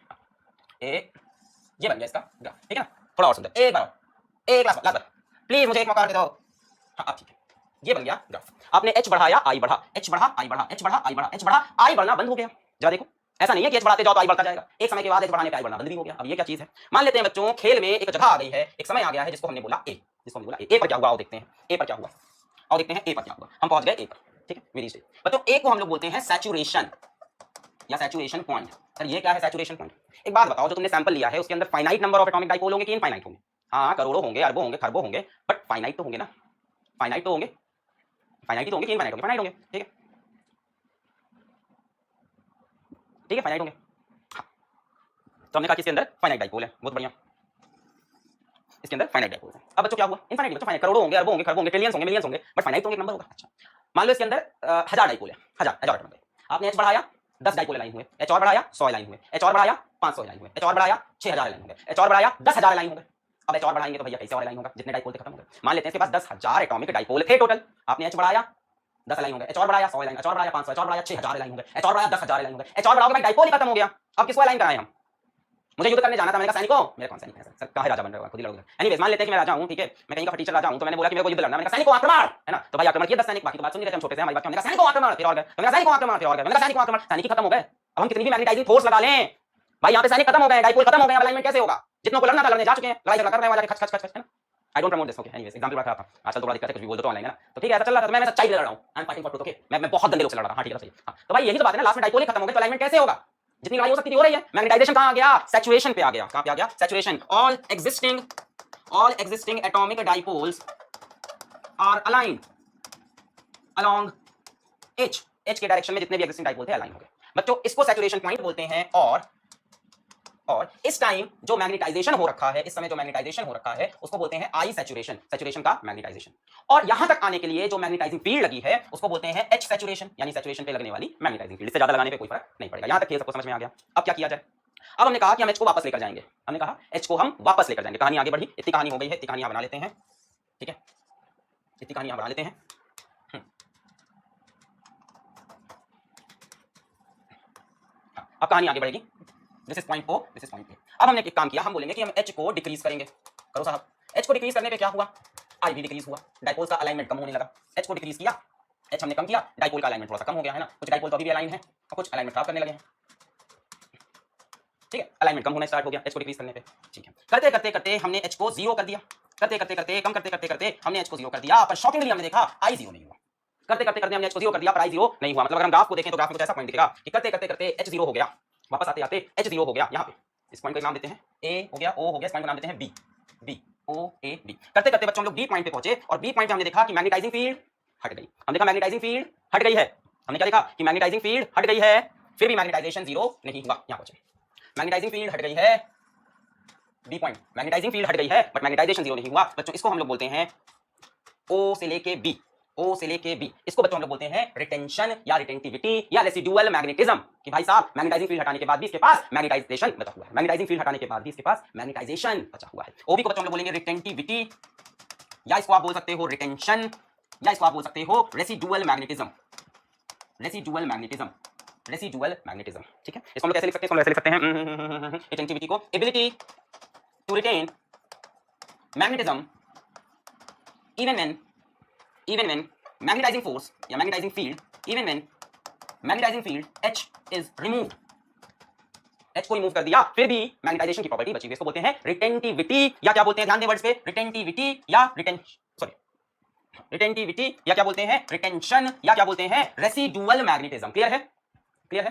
ये बन गया इसका ग्राफ, ठीक है ना? थोड़ा और सुंदर, एक बार लास्ट बार प्लीज मुझे एक मौका दे दो। हाँ ठीक है, ये बन गया ग्राफ। आपने H बढ़ाया I बढ़ा, H बढ़ा I बढ़ा, H बढ़ा I बढ़ा, H बढ़ा I बढ़ना बंद हो गया। जरा देखो, ऐसा नहीं है कि H बढ़ाते जाओ तो I बढ़ता जाएगा, एक समय के बाद H बढ़ाने पे I बढ़ना बंद भी हो गया। अब ये क्या चीज है? मान लेते हैं बच्चों खेल में एक जगह आ गई है, एक समय आ गया है जिसको हमने बोला A, जिसको हमने बोला A पर क्या हुआ आओ देखते हैं, A पर क्या हुआ और देखते हैं A पर क्या हुआ। हम पहुंच गए A पर, ठीक है? मेरी स्टेज बच्चों A को हम लोग बोलते हैं सैचुरेशन या सैचुरेशन पॉइंट। सर ये क्या है सैचुरेशन पॉइंट? एक बात बताओ, जो तुमने सैंपल लिया है उसके अंदर finite number of atomic dipole होंगे कि इनफाइनाइट होंगे? हाँ करोड़ों होंगे, अरबों होंगे, खरबों होंगे, बट फाइनाइट तो होंगे ना, फाइनाइट तो होंगे, फाइनाइट ही तो होंगे कि इनफाइनाइट होंगे? फाइनाइट होंगे, ठीक है? ठीक है, फाइनाइट होंगे। हाँ तो हमने कहा कि इसके अंदर फाइनाइट डाइपोल है, बहुत बढ़िया, इसके अंदर फाइनाइट डाइपोल है। अब बच्चों क्या हुआ? इनफाइनाइट बच्चों, फाइनाइट करोड़ों होंगे, अरबों होंगे, खरबों होंगे, ट्रिलियंस होंगे, मिलियंस होंगे, बट फाइनाइट तो एक नंबर होगा। अच्छा मान लो इसके अंदर 1000 डाइपोल है, हजार एटॉमिक। आपने H बढ़ाया 10 डाइपोल अलाइन हुए, H और बढ़ाया 100 अलाइन हुए, H और बढ़ाया 500 अलाइन हुए, H और बढ़ाया 6000 अलाइन होंगे, H और बढ़ाया 10000 अलाइन होंगे। अब H और बढ़ाएंगे तो भैया कैसे और अलाइन होगा? जितने डाइपोल थे खत्म हो गए। मान लेते हैं इसके पास 10000 एटॉमिक डाइपोल थे टोटल। आपने H बढ़ाया 10 अलाइन होंगे, H और बढ़ाया 100 अलाइन, H और बढ़ाया 500, H और बढ़ाया 6000 अलाइन होंगे, H और बढ़ाया 10000 अलाइन होंगे, H और बढ़ाओगे भाई डाइपोल ही खत्म हो गया। अब किसको अलाइन कराएं हम? मुझे युद्ध करने जाना था, मैंने कहा सैनिकों, मेरे कौन सैनिक है सर, कहाँ राजा बन रहे हो, खुद ही लड़ोगे। एनीवेज मान लेते हैं कि मैं राजा हूं, ठीक है? मैं कहीं का टीचर राजा हूं, तो मैंने बोला कि मेरे को युद्ध लड़ना, मैंने कहा सैनिकों आक्रमण, है ना? तो भाई आक्रमण किए 10 सैनिक, बाकी तो बात सुन नहीं रहे थे हम, छोटे से हमारी बात, हमने कहा सैनिकों आक्रमण, फिर और गए, तो मैंने कहा सैनिकों आक्रमण, फिर और गए, मैंने कहा सैनिकों आक्रमण, सैनिक ही खत्म हो गए। अब हम कितनी भी मैग्नेटाइजिंग फोर्स लगा लें भाई, यहाँ पे सैनिक खत्म हो गए, डाइपोल खत्म हो गए, अलाइनमेंट कैसे होगा? जितनों को लड़ना था लड़ने जा चुके हैं, लड़ाई झगड़ा कर रहे हैं वाले, खच खच खच खच, है ना? I don't promote this, okay? Anyways example बड़ा था, आजकल तो बड़ा दिक्कत है, कुछ भी बोल दो तो ऑनलाइन, है ना? तो ठीक है ऐसा चल रहा था, तो मैं सच्चाई ले रहा हूं, I am fighting for truth, okay? मैं बहुत गंदे लोग से लड़ रहा हूं, हां ठीक है सही। हां तो भाई यही तो बात है ना, लास्ट में डाइपोल ही खत्म हो गए तो अलाइनमेंट कैसे होगा? जितनी लड़ाई हो सकती थी हो रही है। मैग्नेटाइजेशन कहां आ गया? सैचुरेशन पे आ गया। कहां पे आ गया? Saturation. All existing atomic dipoles are aligned along H के डायरेक्शन में जितने भी एग्जिस्टिंग डाइपोल थे अलाइन हो गए। बच्चों इसको सैचुरेशन पॉइंट बोलते हैं। और इस टाइम जो मैग्नेटाइजेशन हो रखा है, इस समय जो मैग्नेटाइजेशन हो रखा है उसको बोलते हैं आई सैचुरेशन, सैचुरेशन का मैग्नेटाइजेशन। और यहां तक आने के लिए जो मैग्नेटाइजिंग फील्ड लगी है उसको बोलते हैं एच सैचुरेशन, यानी सैचुरेशन पे लगने वाली मैग्नेटाइजिंग फील्ड। इससे ज्यादा लगाने पे कोई फर्क नहीं पड़ेगा। यहां तक ये सबको समझ में आ गया। अब क्या किया जाए? अब हमने कहा कि हम एच को वापस लेकर जाएंगे, हमने कहा एच को हम वापस लेकर जाएंगे। कहानी आगे बढ़ी, इतनी कहानी हो गई है, इतनी कहानी बना लेते हैं, ठीक है? इतनी कहानी बना लेते हैं। अब कहानी आगे बढ़ेगी, this is point O, this is point A। अब हमने एक काम किया, हम बोलेंगे कि हम H को डिक्रीज करेंगे। करो साहब, H को डिक्रीज करने पे क्या हुआ? I भी डिक्रीज हुआ, डाइपोल का अलाइनमेंट कम होने लगा। H को डिक्रीज किया, H हमने कम किया, डाइपोल का अलाइनमेंट थोड़ा सा कम हो गया, है ना? कुछ डाइपोल तो अभी भी अलाइन है और कुछ अलाइनमेंट खराब करने लगे हैं, ठीक है? अलाइनमेंट कम होना स्टार्ट हो गया H को डिक्रीज करने पे, ठीक है? करते करते करते हमने H को जीरो कर दिया, करते करते करते कम करते करते करते हमने H को जीरो कर दिया, पर शॉकिंगली हमने देखा I जीरो नहीं हुआ। करते करते करते हमने H को जीरो कर दिया, पर I जीरो नहीं हुआ। मतलब अगर हम ग्राफ को देखें तो ग्राफ में कुछ ऐसा पॉइंट दिखेगा कि करते करते करते H जीरो हो गया, वापस आते आते H जीरो हो गया। यहाँ पे इस पॉइंट को नाम देते हैं A हो गया, O हो गया, इस पॉइंट को नाम देते हैं B, O A B। करते करते बच्चों हम लोग B पॉइंट पे पहुंचे और B पॉइंट पे हमने देखा कि मैग्नेटाइजिंग फील्ड हट गई। हमने देखा मैग्नेटाइजिंग फील्ड हट गई है। हमने क्या देखा? कि मैग्नेटाइजिंग फील्ड हट गई है, फिर भी मैग्नेटाइजेशन जीरो नहीं हुआ। यहाँ पहुंचे, मैग्नेटाइजिंग फील्ड हट गई है, B पॉइंट मैग्नेटाइजिंग फील्ड हट गई है बट मैग्नेटाइजेशन जीरो नहीं हुआ। बच्चों इसको हम लोग बोलते हैं O से लेके B, ओ से लेके बी, इसको बच्चों हम लोग बोलते हैं रिटेंशन या रिटेंटिविटी या रेसिडुअल मैग्नेटिज्म, कि भाई साहब मैग्नेटाइजिंग फील्ड हटाने के बाद भी इसके पास मैग्नेटाइजेशन बचा हुआ है, मैग्नेटाइजिंग फील्ड हटाने के बाद भी इसके पास मैग्नेटाइजेशन बचा हुआ है। ओबी को बच्चों हम लोग बोलेंगे रिटेंटिविटी, या इसको आप बोल सकते हो रिटेंशन, या इसको आप बोल सकते हो residual magnetism, residual magnetism, residual magnetism. ठीक है, इसको हम लोग कैसे लिख सकते हैं, इसको हम ऐसे लिख सकते हैं रिटेंटिविटी को ability to retain magnetism even when magnetizing force या magnetizing field, even when magnetizing field H is removed, H को रिमूव कर दिया फिर भी मैग्नेटाइजेशन की प्रॉपर्टी बची हुई, इसको बोलते हैं रिटेंटिविटी, या क्या बोलते हैं, ध्यान दें वर्ड्स पे, रिटेंटिविटी या रिटेंटिविटी या क्या बोलते हैं, रिटेंशन, या क्या बोलते हैं, रेसिडुअल मैग्नेटिज्म। क्लियर है, क्लियर है,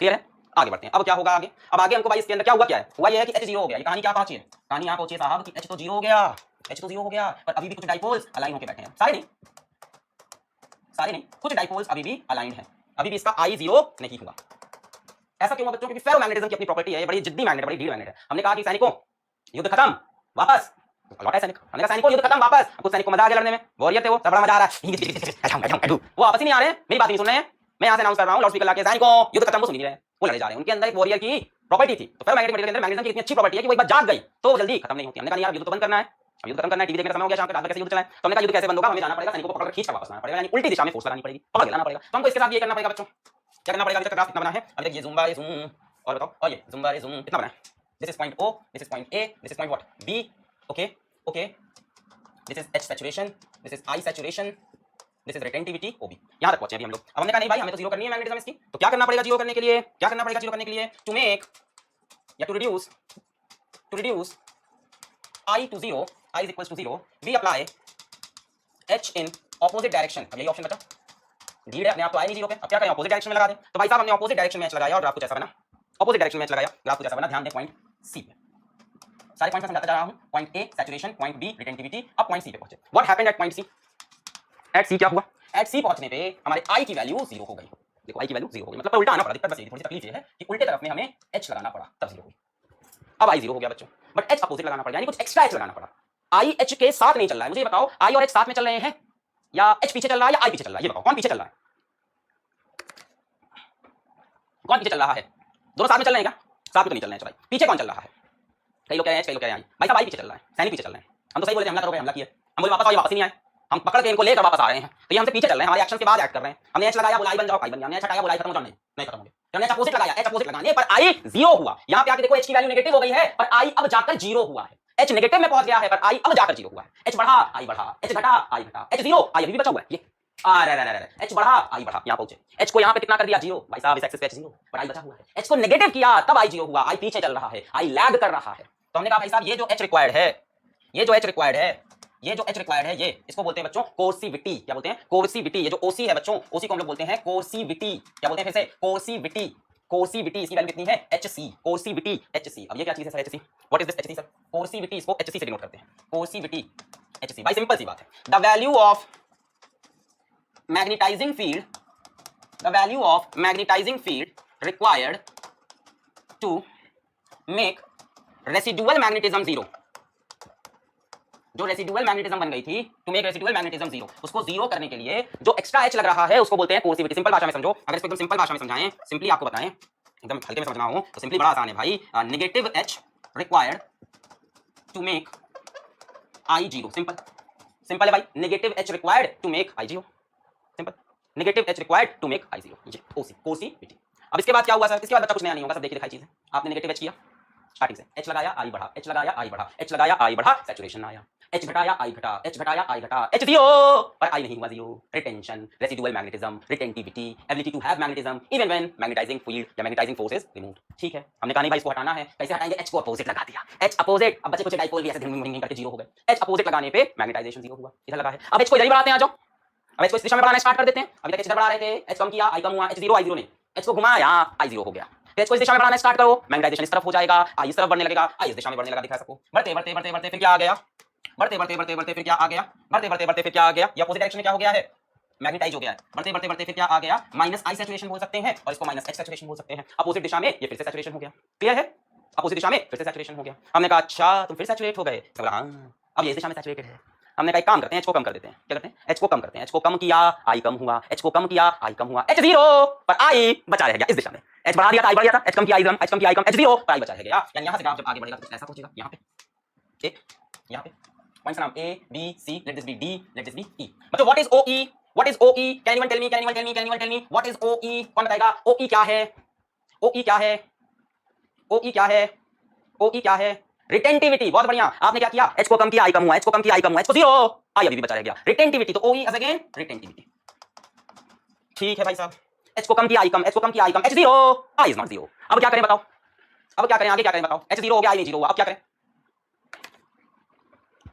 क्लियर है। आगे बढ़ते हैं, अब क्या होगा आगे, अब आगे हमको भाई इसके अंदर क्या हुआ, क्या है हुआ, यह है कि H 0 हो गया। ये कहानी क्या पहुंची है, कहानी यहाँ पहुंची है साहब कि H तो 0 हो गया, H तो 0 हो गया, पर अभी भी कुछ डाइपोल्स अलाइन होकर बैठे हैं, सारे नहीं, सारे नहीं, कुछ डाइपोल्स अभी भी अलाइंड हैं, अभी भी इसका I 0 नहीं हुआ। ऐसा क्यों बच्चों, क्योंकि फेरोमैग्नेटिज्म की अपनी प्रॉपर्टी है, बड़ी जिद्दी मैग्नेट, बड़ी ढील मैग्नेट है। हमने कहा कि सैनिकों युद्ध खत्म वापस लौटा सैनिक, हमने कहा सैनिकों युद्ध खत्म वापस, कुछ सैनिक को मजा आ गया लड़ने में, वॉरियर थे वो, बड़ा मजा आ रहा है, वो वापस ही नहीं आ रहे, मेरी बात नहीं सुन रहे हैं, मैं यहाँ से अनाउंस कर रहा हूँ लाउडस्पीकर लाके, सैनिकों युद्ध खत्म, वो सुन नहीं रहे, वो लड़े जा रहे हैं। उनके अंदर एक वॉरियर की प्रॉपर्टी थी, तो फेरोमैग्नेटिक मटेरियल के अंदर मैग्नेटिज्म की इतनी अच्छी प्रॉपर्टी है कि वो एक बार जाग गई तो जल्दी खत्म नहीं होती। हमने कहा यार युद्ध तो बंद करना है, अब युद्ध खत्म करना है, टीवी देखने का समय हो गया, शाम के रात में कैसे युद्ध चलाएं, तो हमने कहा युद्ध कैसे बंद होगा, हमें जाना पड़ेगा, सैनिकों को पकड़ खींच कर वापस लाना पड़ेगा, यानी उल्टी दिशा में फोर्स लगानी पड़ेगी, पकड़ लाना पड़ेगा। तो हमको इसके साथ ये करना पड़ेगा बच्चों, क्या करना पड़ेगा, अभी तक ग्राफ कितना बना है, अभी तक ये ज़ूम बाय ज़ूम, और बताओ, और ये ज़ूम बाय ज़ूम कितना बना है, this is point O, this is point A, this is point what B, okay okay, this is H saturation, this is I saturation, this is retentivity OB, यहां तक पहुंचे अभी हम लोग। अब हमने कहा नहीं भाई हमें तो जीरो करनी है मैग्नेटिज्म इसकी, तो क्या करना पड़ेगा जीरो करने के लिए, क्या करना पड़ेगा जीरो करने के लिए, टू मेक या to reduce I to 0, I is equals to 0, we apply H in opposite direction। अब यही ऑप्शन बचा, ढील है अपने आप तो आए नहीं जीरो पे, अब क्या करें, ऑपोजिट डायरेक्शन में लगा दें। तो भाई साहब हमने ऑपोजिट डायरेक्शन में H लगाया और ग्राफ कुछ ऐसा बना, ऑपोजिट डायरेक्शन में H लगाया, ग्राफ कुछ ऐसा बना, ध्यान दें पॉइंट C पे, सारे पॉइंट्स मैं समझाता जा रहा हूं, point A saturation, point B retentivity, अब पॉइंट C पे पहुंचे। What happened at point C, at C क्या हुआ, एट C पहुंचने पे हमारे I की वैल्यू 0 हो गई। देखो I की वैल्यू 0 हो गई, मतलब उल्टा आना पड़ा, दिक्कत बस ये थोड़ी सी तकलीफ ये है कि उल्टे तरफ में हमें H लगाना पड़ा तब 0 हुई। अब I 0 हो गया बच्चों, बट H अपोजिट लगाना पड़ा, यानी कुछ एक्स्ट्रा H लगाना पड़ा। I H के साथ नहीं चल रहा है, मुझे ये बताओ I और H साथ में चल रहे हैं या H पीछे चल रहा है या I पीछे चल रहा है, ये बताओ कौन पीछे चल रहा है, कौन पीछे चल रहा है, दोनों साथ में चल रहे हैं क्या, साथ में तो नहीं चल रहे हैं, भाई पीछे कौन चल रहा है, कई लोग कह रहे हैं H, कई लोग कह रहे हैं I, भाई साहब I पीछे चल रहा है, सैनिक पीछे चल रहे हैं, हम तो सही बोले थे हमला करोगे, हमला किया, हम बोले वापस आओ, वापस ही नहीं आए, हम पकड़ के इनको लेकर वापस आ रहे हैं, तो ये हमसे पीछे चल रहे हैं, हमारे एक्शन के बाद एक्ट कर रहे हैं। हमने H लगाया, बोला I बन जाओ, I बन गया, हमने H हटाया, बोला I खत्म हो जाओ, नहीं खत्म हो गया, हमने H अपोजिट लगाया, H अपोजिट लगाने पर I 0 हुआ। यहाँ पे आके देखो H की वैल्यू नेगेटिव हो गई है, पर I अब जाकर 0 हुआ है, H नेगेटिव में पहुंच गया है, पर I अब जाकर 0 हुआ है। H बढ़ा, I बढ़ा, H घटा, I घटा, H 0, I अभी भी बचा हुआ है, ये H बढ़ा, I बढ़ा, यहाँ पहुंचे, H को यहाँ पे कितना कर दिया 0, भाई साहब इस एक्सिस पे H 0, पर I बचा हुआ है। H को नेगेटिव किया तब I 0 हुआ, I पीछे चल रहा है, I लैग कर रहा है। तो हमने कहा भाई साहब ये जो H रिक्वायर्ड है, ये जो H रिक्वायर्ड है, ये जो H रिक्वायर्ड है, ये इसको बोलते हैं बच्चों कोर्सिविटी, क्या बोलते हैं, कोर्सिविटी। ये जो OC है बच्चों, OC को हम लोग बोलते हैं कोर्सिविटी, क्या बोलते हैं फिर से, कोर्सिविटी, कोर्सिविटी, इसकी वैल्यू कितनी है HC, कोर्सिविटी HC। अब ये क्या चीज है sir HC, what is this HC sir, कोर्सिविटी, इसको HC से डिनोट करते हैं, कोर्सिविटी HC। भाई सिंपल सी बात है, the value of magnetizing field, the value of magnetizing field required to make residual magnetism 0, जो रेसिडुअल मैग्नेटिज्म बन गई थी, टू मेक रेसिडुअल मैग्नेटिज्म 0, उसको 0 करने के लिए जो एक्स्ट्रा H लग रहा है उसको बोलते हैं कोर्सिविटी। सिंपल भाषा में समझो, अगर इसको एकदम सिंपल भाषा में समझाएं, सिंपली आपको बताएं, एकदम हल्के में समझना हो तो सिंपली बड़ा आसान है भाई, negative H required to make I 0, simple simple है भाई, negative H required to make I 0, simple, negative H required to make I 0, ये OC, कोर्सिविटी। अब इसके बाद क्या हुआ सर, इसके बाद बच्चा कुछ नया नहीं होगा, सब देखिए दिखाई चीज है, आपने नेगेटिव H किया स्टार्टिंग से, H लगाया I बढ़ा, H लगाया I बढ़ा, H लगाया I बढ़ा, सैचुरेशन आया, H घटाया I घटा, H घटाया I घटा, H 0, पर I नहीं हुआ 0, retention, residual magnetism, retentivity, ability to have magnetism even when magnetizing field या मैग्नेटाइजिंग फोर्स इज रिमूव्ड। ठीक है, हमने कहा नहीं भाई इसको हटाना है, कैसे हटाएंगे, H को अपोजिट लगा दिया, H अपोजिट, अब बच्चे कुछ डाइपोल भी ऐसे ढिंग करके 0 हो गए, H अपोजिट लगाने पे मैग्नेटाइजेशन 0 हुआ, इधर लगा है। अब H को इधर ही बढ़ाते हैं, आ जाओ, अब H को इस दिशा में बढ़ाना स्टार्ट कर देते हैं। अभी तक H इधर बढ़ा रहे थे, H कम किया, I कम हुआ, H 0 I 0 नहीं, H को घुमाया, I 0 हो गया, H को इस दिशा में बढ़ाना स्टार्ट करो, मैग्नेटाइजेशन इस तरफ हो जाएगा, I इस तरफ बढ़ने लगेगा, I इस दिशा में बढ़ने लगा, दिखा सबको, बढ़ते बढ़ते बढ़ते बढ़ते फिर क्या आ गया, बढ़ते बढ़ते बढ़ते बढ़ते फिर क्या आ गया, बढ़ते बढ़ते बढ़ते फिर क्या आ गया, ये अपोजिट डायरेक्शन में क्या हो गया है, मैग्नेटाइज हो गया है, बढ़ते बढ़ते बढ़ते फिर क्या आ गया, -I सैचुरेशन बोल सकते हैं और इसको -H सैचुरेशन बोल सकते हैं। अपोजिट दिशा में ये फिर से सैचुरेशन हो गया, क्लियर है, अपोजिट दिशा में फिर से सैचुरेशन हो गया। हमने कहा अच्छा तुम फिर सैचुरेट हो गए, तो बोला हां अब ये इस दिशा में सैचुरेटेड है, हमने कहा एक काम करते हैं, एच को कम कर देते हैं। क्या करते हैं? एच को कम करते हैं। एच को कम किया, आई कम हुआ। एच को कम किया, आई कम हुआ। एच जीरो पर आई बचा रह गया इस दिशा में। एच बढ़ा दिया था, आई बढ़ गया था। एच कम किया, आई कम, एच कम किया, आई कम, एच जीरो पर आई बचा रह गया। यानी यहां से ग्राफ जब आगे बढ़ेगा तो ऐसा पहुंचेगा यहां पे, ए यहां पे पॉइंट्स नाम A B C, let this be D, let this be E. बच्चों what is O E? What is O E? Can anyone tell me? Can anyone tell me? Can anyone tell me what is O E? कौन बताएगा ओ ई क्या है? ओ ई क्या है? ओ ई क्या है? ओ ई क्या है? रिटेंटिविटी। बहुत बढ़िया, आपने क्या किया? एच को कम किया, आई कम हुआ। एच को कम किया, आई कम हुआ। एच को जीरो, आई अभी भी बचा रह गया। रिटेंटिविटी तो ओ ई एज अगेन रिटेंटिविटी। ठीक है भाई साहब, एच को कम किया, आई कम, एच को कम किया, आई कम, H zero, I is not zero. अब क्या करें बताओ? अब क्या करें? आगे क्या करें बताओ? एच जीरो हो गया, आई नहीं जीरो हुआ। अब क्या करें?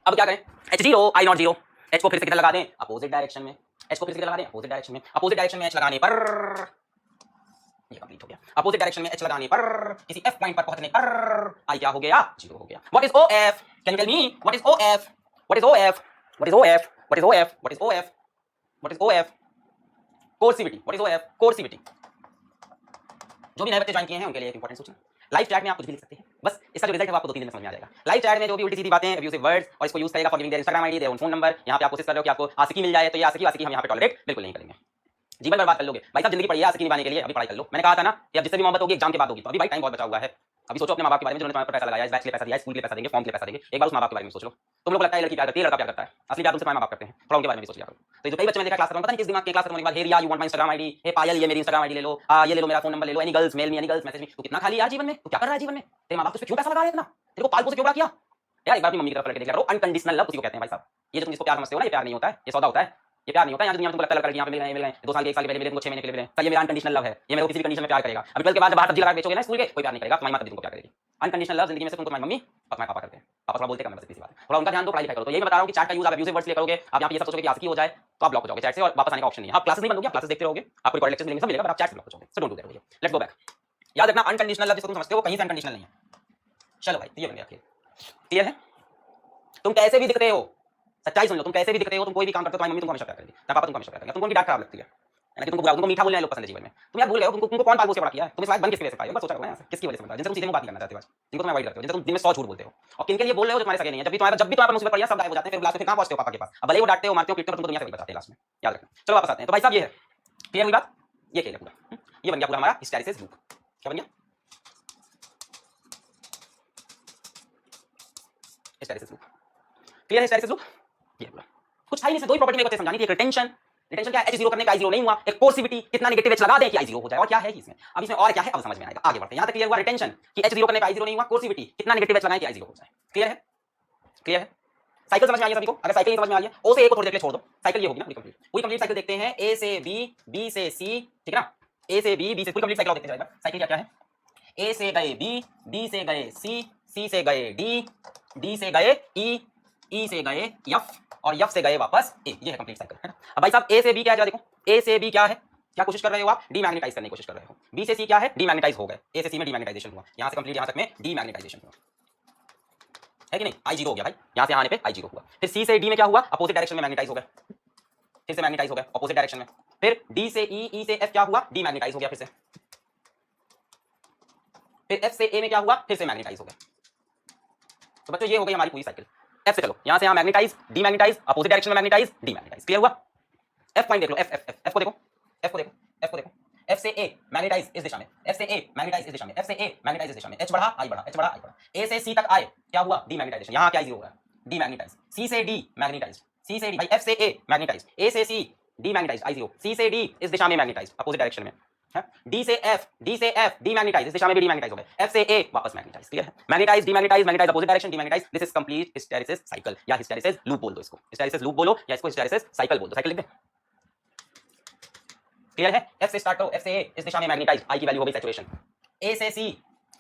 अब क्या करें? H zero, I not zero. H को फिर से किधर लगा दें? अपोजिट डायरेक्शन में। एच को फिर से किधर लगा दें? अपोजिट डायरेक्शन में। अपोजिट डायरेक्शन में एच लगाने पर ये कंप्लीट हो गया। अपोजिट डायरेक्शन में एच लगाने पर किसी एफ पॉइंट पर पहुंचने पर आई क्या हो गया? जीरो हो गया। What is O F? Can you tell me what is O F? What is O F? What is O F? What is O F? What is O F? What is O F? Coercivity. What is O F? Coercivity. जो भी नए बच्चे join किए हैं उनके लिए एक important सूचना, लाइव चैट में आप कुछ भी लिख सकते हैं। बस इसका जो रिजल्ट है वो आपको 2-3 दिन में समझ में आ जाएगा। लाइव चैट में जो भी उल्टी सीधी बातें, अब्यूसिव वर्ड्स और इसको यूज करेगा for giving their Instagram ID, their phone number, यहां पे आप कोशिश कर रहे हो कि आपको आशिकी मिल जाए, तो ये आशिकी वाशिकी हम यहां पे टॉलरेट बिल्कुल नहीं करेंगे। जीवन बर्बाद कर लोगे भाई साहब, जिंदगी पड़ी है आशिकी निभाने के लिए, अभी पढ़ाई कर लो। मैंने कहा था ना कि अब जिससे भी मोहब्बत होगी एग्जाम के बाद होगी, तो अभी भाई टाइम बहुत बचा हुआ है। अभी सोचो अपने माँ बाप के बारे में जिन्होंने तुम्हारे पर पैसा लगाया, इस बैच के लिए पैसा दिया, स्कूल के लिए पैसा देंगे, फॉर्म के लिए पैसा देंगे। एक बार उस माँ बाप के बारे में सोच लो। तुम लोग को लगता है लड़की प्यार करती है, लड़का प्यार करता है, असली प्यार तुमसे तुम्हारे माँ बाप करते हैं, थोड़ा उनके बारे में भी सोच लिया करो। तो जो कई बच्चे मैंने देखा क्लास में, पता नहीं किस दिमाग के क्लास में, hey Riya you want my Instagram ID, hey Payal ये मेरी इंस्टाग्राम आईडी ले लो, ये ले लो मेरा फोन नंबर ले लो, any girls mail me, any girls message me. तू कितना खाली यार जीवन में, तू क्या कर रहा है जीवन में? तेरे माँ बाप तुझ पे क्यों पैसा लगा रहे हैं इतना? तेरे को पाल पोस क्यों बड़ा किया यार? एक बार अपनी मम्मी की तरफ लड़के देख लो। अनकंडीशनल लव उसी को कहते हैं भाई साहब। ये जो तुम इसको प्यार समझते हो ना, ये प्यार नहीं होता है, ये सौदा होता है। ये प्यार नहीं होता है। यहाँ दुनिया में तुमको लगता है लड़का यहाँ पे मिल गए 2 साल के 1 साल के पहले मिले, तुमको 6 महीने के लिए मिले, सर ये मेरा अनकंडीशनल लव है, ये मेरे को किसी भी कंडीशन में प्यार करेगा। अभी 12 के बाद बाहर सब्जी लगा बेचोगे ना स्कूल के, कोई प्यार नहीं करेगा, तुम्हारी माता तुमको प्यार करेगी। अनकंडीशनल लव जिंदगी में सिर्फ तुमको तुम्हारी मम्मी और तुम्हारे पापा करते हैं। पापा थोड़ा बोलते कम है, बस इसी बात है। थोड़ा उनका ध्यान दो, पढ़ाई लिखाई करो। तो यही बता रहा हूँ कि चैट का यूज आप अब्यूसिव वर्ड्स लिए करोगे, आप यहाँ पे ये सब सोचोगे कि आशिकी हो जाए, तो आप ब्लॉक हो जाओगे चैट से और वापस आने का ऑप्शन नहीं है। आप क्लासेस नहीं बंद होगी, आप क्लासेस देखते रहोगे, आपको रिकॉर्ड लेक्चर्स मिलेंगे, सब मिलेगा, पर आप चैट से ब्लॉक हो जाओगे। So don't do that. Let's go back. याद रखना अनकंडीशनल लव जिसको तुम समझते हो कहीं से अनकंडीशनल नहीं है। चलो भाई, ये बन गया क्लियर है? तुम कैसे भी दिखते हो, सच्चाई सुन लो, तुम कैसे भी दिखते हो, तुम कोई भी काम करते हो, तुम्हारी मम्मी तुमको हमेशा प्यार करेगी, तुम्हारा पापा तुमको हमेशा प्यार करेगा। तुमको उनकी डांट खराब लगती है ना, कि तुमको मीठा बोलना है लोग पसंद है जीवन में। तुम यार भूल गए हो तुमको कौन पाल पोस के बड़ा किया है? तुम इस लायक बन किसकी वजह से पाए हो? बस सोचा करो यहाँ से किसकी वजह से बनता है, जिनसे तुम सीधे मुंह बात नहीं करना चाहते हो, जिनको तुम अवॉइड करते हो, जिनसे तुम दिन में 100 झूठ बोलते हो, और किनके लिए बोल रहे हो जो तुम्हारे सगे नहीं है। जब भी तुम्हारे पर मुसीबत पड़ जाए सब गायब हो जाते हैं, फिर लास्ट में कहां पहुंचते हो? पापा के पास। अब भले ही वो डांटते हो, मारते हो, पीटते हो, तुमको दुनिया से भी बचाते हैं लास्ट में, याद रखना। चलो वापस आते हैं। तो भाई साहब ये है, क्लियर हुई बात? ये खेल है पूरा, ये बन गया पूरा हमारा हिस्टैरिसीस लूप। क्या बन गया? Hysteresis loop. क्लियर है? हिस्टैरिसीस लूप ये पूरा कुछ था ही नहीं, दो ही प्रॉपर्टी मेरे को समझानी थी। एक रिटेंशन, रिटेंशन क्या है? H0 करने का I0 नहीं हुआ। एक कोर्सिविटी, कितना नेगेटिव H लगा दें कि I0 हो जाए। और क्या है इसमें? अब इसमें और क्या है अब समझ में आएगा, आगे बढ़ते हैं। यहां तक क्लियर हुआ रिटेंशन कि H0 करने का I0 नहीं हुआ, कोर्सिविटी कितना नेगेटिव H लगाएं कि I0 हो जाए। क्लियर है? क्लियर है? साइकिल समझ में आ गया सभी को? अगर साइकिल नहीं समझ में आ गया, O से A को थोड़ी देर के लिए छोड़ दो, साइकिल ये होगी ना पूरी कंप्लीट। पूरी कंप्लीट साइकिल देखते हैं, A से B, B से C, ठीक है ना? A से B, B से पूरी कंप्लीट साइकिल देखते हैं। साइकिल क्या है? A से गए B, B से गए C, C से गए D, D से गए E, E से गए F और F से गए वापस A। ये है कंप्लीट साइकिल, है ना? अब भाई साहब A से B क्या है? देखो A से B क्या है? क्या कोशिश कर रहे हो आप? डीमैग्नेटाइज करने की कोशिश कर रहे हो। B से C क्या है? डीमैग्नेटाइज हो गए। A से C में डीमैग्नेटाइजेशन हुआ, यहां से कंप्लीट यहां तक में डीमैग्नेटाइजेशन हुआ, है कि नहीं? I0 हो गया भाई, यहां से आने पे I0 हुआ। फिर C से D में क्या हुआ? अपोजिट डायरेक्शन में मैग्नेटाइज हो गए, फिर से मैग्नेटाइज हो गए अपोजिट डायरेक्शन में। फिर D से E, E से F क्या हुआ? डीमैग्नेटाइज हो गया फिर से। फिर F से A में क्या हुआ? फिर से मैग्नेटाइज हो गए। तो बच्चों ये हो गई हमारी पूरी साइकिल। F से चलो, यहां से यहां मैग्नेटाइज, डीमैग्नेटाइज, अपोजिट डायरेक्शन में मैग्नेटाइज, डीमैग्नेटाइज। क्लियर हुआ? F पॉइंट देख लो, F F F को देखो, F को देखो, F को देखो। F से A मैग्नेटाइज इस दिशा में, F से A मैग्नेटाइज इस दिशा में, F से A मैग्नेटाइज इस दिशा में। H बढ़ा, I बढ़ा, H बढ़ा, I बढ़ा। A से C तक आए, क्या हुआ? डीमैग्नेटाइजेशन। यहां क्या I0 हो रहा है? डीमैग्नेटाइज। C से D मैग्नेटाइज, C से D भाई, F से A मैग्नेटाइज, A से C डीमैग्नेटाइज I0, C से D इस दिशा में मैग्नेटाइज अपोजिट डायरेक्शन में, है? D से F डीमैग्नेटाइज इस दिशा में भी डीमैग्नेटाइज हो गए। F से A वापस मैग्नेटाइज। क्लियर है? Magnetize, demagnetize, magnetize opposite direction, demagnetize. This is complete hysteresis cycle या हिस्टैरिसीस लूप बोल दो इसको। हिस्टैरिसीस लूप बोलो या इसको हिस्टैरिसीस साइकिल बोल दो। साइकिल लिख दे। क्लियर है? F से स्टार्ट करो, F से A इस दिशा में मैग्नेटाइज, I की वैल्यू हो गई सैचुरेशन। A से C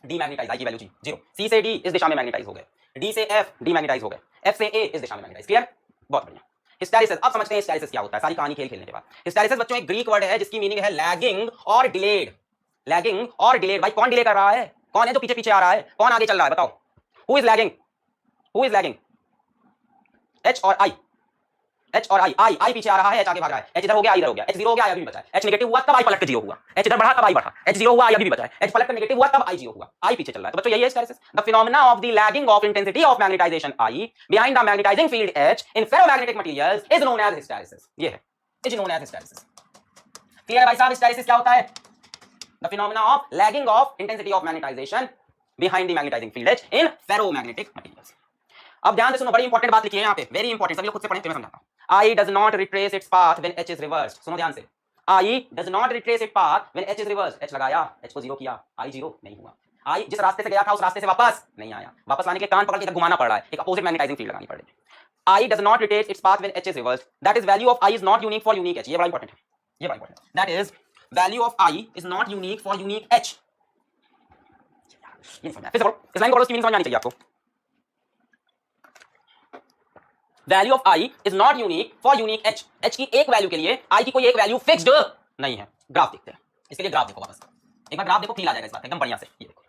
डीमैग्नेटाइज, I की वैल्यू 0। C से D इस दिशा में मैग्नेटाइज हो गए। D से F डीमैग्नेटाइज हो गए। F से A इस दिशा में मैग्नेटाइज। क्लियर? बहुत बढ़िया। हिस्टैरिसीस, अब समझते हैं हिस्टैरिसीस क्या होता है, सारी कहानी खेल खेलने के बाद। हिस्टैरिसीस बच्चों एक ग्रीक वर्ड है जिसकी मीनिंग है लैगिंग और डिलेड। लैगिंग और डिलेड। भाई कौन डिले कर रहा है? कौन है जो पीछे पीछे आ रहा है? कौन आगे चल रहा है? बताओ। Who is lagging? Who is lagging? H और I। H और I पीछे आ रहा है, H आगे भाग रहा है, H इधर हो गया, I इधर हो गया, H 0 हो गया, I अभी भी बचा है, H नेगेटिव हुआ तब I पलट के 0 हुआ, H इधर बढ़ा तब I बढ़ा, H 0 हुआ, I अभी भी बचा है, H पलट कर नेगेटिव हुआ तब I 0 हुआ, I पीछे चल रहा है। तो बच्चों यही है hysteresis, the phenomena of the lagging of intensity of magnetisation I behind the magnetising field H in ferromagnetic materials is known as hysteresis. ये है, is known as hysteresis. Clear है भाई साहब? हिस्टैरिसीस क्या होता है? The phenomena of lagging of intensity of magnetization behind the magnetising field H in ferromagnetic materials. अब ध्यान से सुनो, बड़ी इंपॉर्टेंट बात लिखी है यहाँ पे, वेरी इंपॉर्टेंट, सभी लोग खुद से पढ़ें, मैं समझाता हूं। I does not retrace its path when H is reversed। सुनो ध्यान से, I does not retrace its path when H is reversed। H लगाया, H को 0 किया, I 0 नहीं हुआ। I जिस रास्ते से गया था उस रास्ते से वापस नहीं आया, वापस लाने के कान पकड़ के इधर घुमाना पड़ रहा है, एक अपोजिट मैग्नेटाइजिंग फील्ड लगानी पड़ रही है। I does not retrace its path when H is reversed, that is value of I is not unique for unique H। ये बड़ा इंपॉर्टेंट है, ये बड़ा इंपॉर्टेंट है। That is value of I is not unique for unique H। ये समझना है, फिर से पढ़ो, इस लाइन को पढ़ो, इसकी मीनिंग समझ आनी चाहिए आपको। Value of I is not unique for unique H। H की एक वैल्यू के लिए I की कोई एक वैल्यू फिक्स्ड नहीं है। ग्राफ देखते हैं, इसके लिए ग्राफ देखो वापस, एक बार ग्राफ देखो, फील आ जाएगा इस बात एकदम बढ़िया से। ये देखो,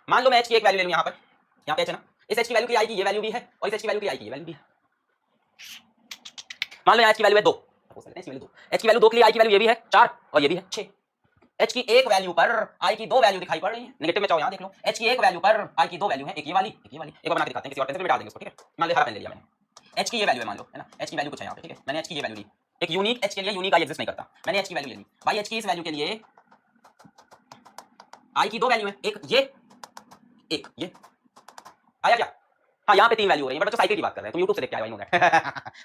मान लो मैं H की एक वैल्यू ले लूं, यहाँ पे H है ना, इस H की वैल्यू के लिए I की ये वैल्यू भी है और इस H की वैल्यू के लिए I की ये वैल्यू भी है। मान लो यहाँ H की वैल्यू है 2, H की वैल्यू 2 के लिए I की वैल्यू ये भी है 4 और ये भी है 6। H की एक वैल्यू पर I की दो वैल्यू दिखाई पड़ रही है, नेगेटिव में चाहो यहाँ देख लो, H की एक वैल्यू पर I की दो वैल्यू है, एक ये वाली एक ये वाली। एक बार बना के दिखाते हैं, किसी और पेंसिल में डाल देंगे उसको, ठीक है। मान लो हरा पेन ले लिया मैंने, H की ये वैल्यू है मान लो, है ना, H की वैल्यू कुछ है यहाँ पे, ठीक है। मैंने H की ये वैल्यू ली, एक यूनिक H के लिए यूनिक I एग्जिस्ट नहीं करता, मैंने H की वैल्यू ले ली भाई। H की इस वैल्यू के लिए I की दो वैल्यू है, एक ये आया क्या? हाँ, यहाँ पे 3 वैल्यू हो रही है, बट तो साइकिल की बात कर रहे हैं, तुम YouTube से देख के आए हो।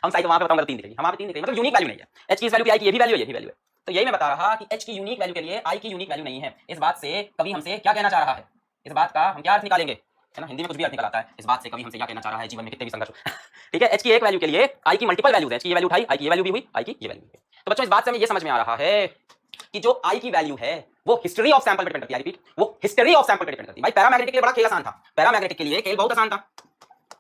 हम साइकिल वहाँ पे बताऊंगा 3 दिखेगी, हमारे 3 दिखेगी, मतलब यूनिक वैल्यू नहीं है। H की इस वैल्यू पे I की ये भी वैल्यू है, ये भी वैल्यू है। तो यही मैं बता रहा कि H की यूनिक वैल्यू के लिए I की यूनिक वैल्यू नहीं है। इस बात से कवि हमसे क्या कहना चाह रहा है, इस बात का हम क्या अर्थ निकालेंगे, है ना, हिंदी में कुछ भी अर्थ निकल आता है। इस बात से कवि हमसे क्या कहना चाह रहा है, जीवन में कितने भी संघर्ष हो ठीक है, H की एक वैल्यू के लिए I की मल्टीपल वैल्यूज है, H की ये वैल्यू उठाई, I की ये वैल्यू भी हुई, I की ये वैल्यू भी। तो बच्चों इस बात से हमें ये समझ में आ रहा है कि जो I की वैल्यू है वो हिस्ट्री ऑफ सैंपल पे डिपेंड करती है। रिपीट, वो हिस्ट्री ऑफ सैंपल पे डिपेंड करती है। भाई पैरामैग्नेटिक के लिए बड़ा खेल आसान था, पैरामैग्नेटिक के लिए खेल बहुत आसान था।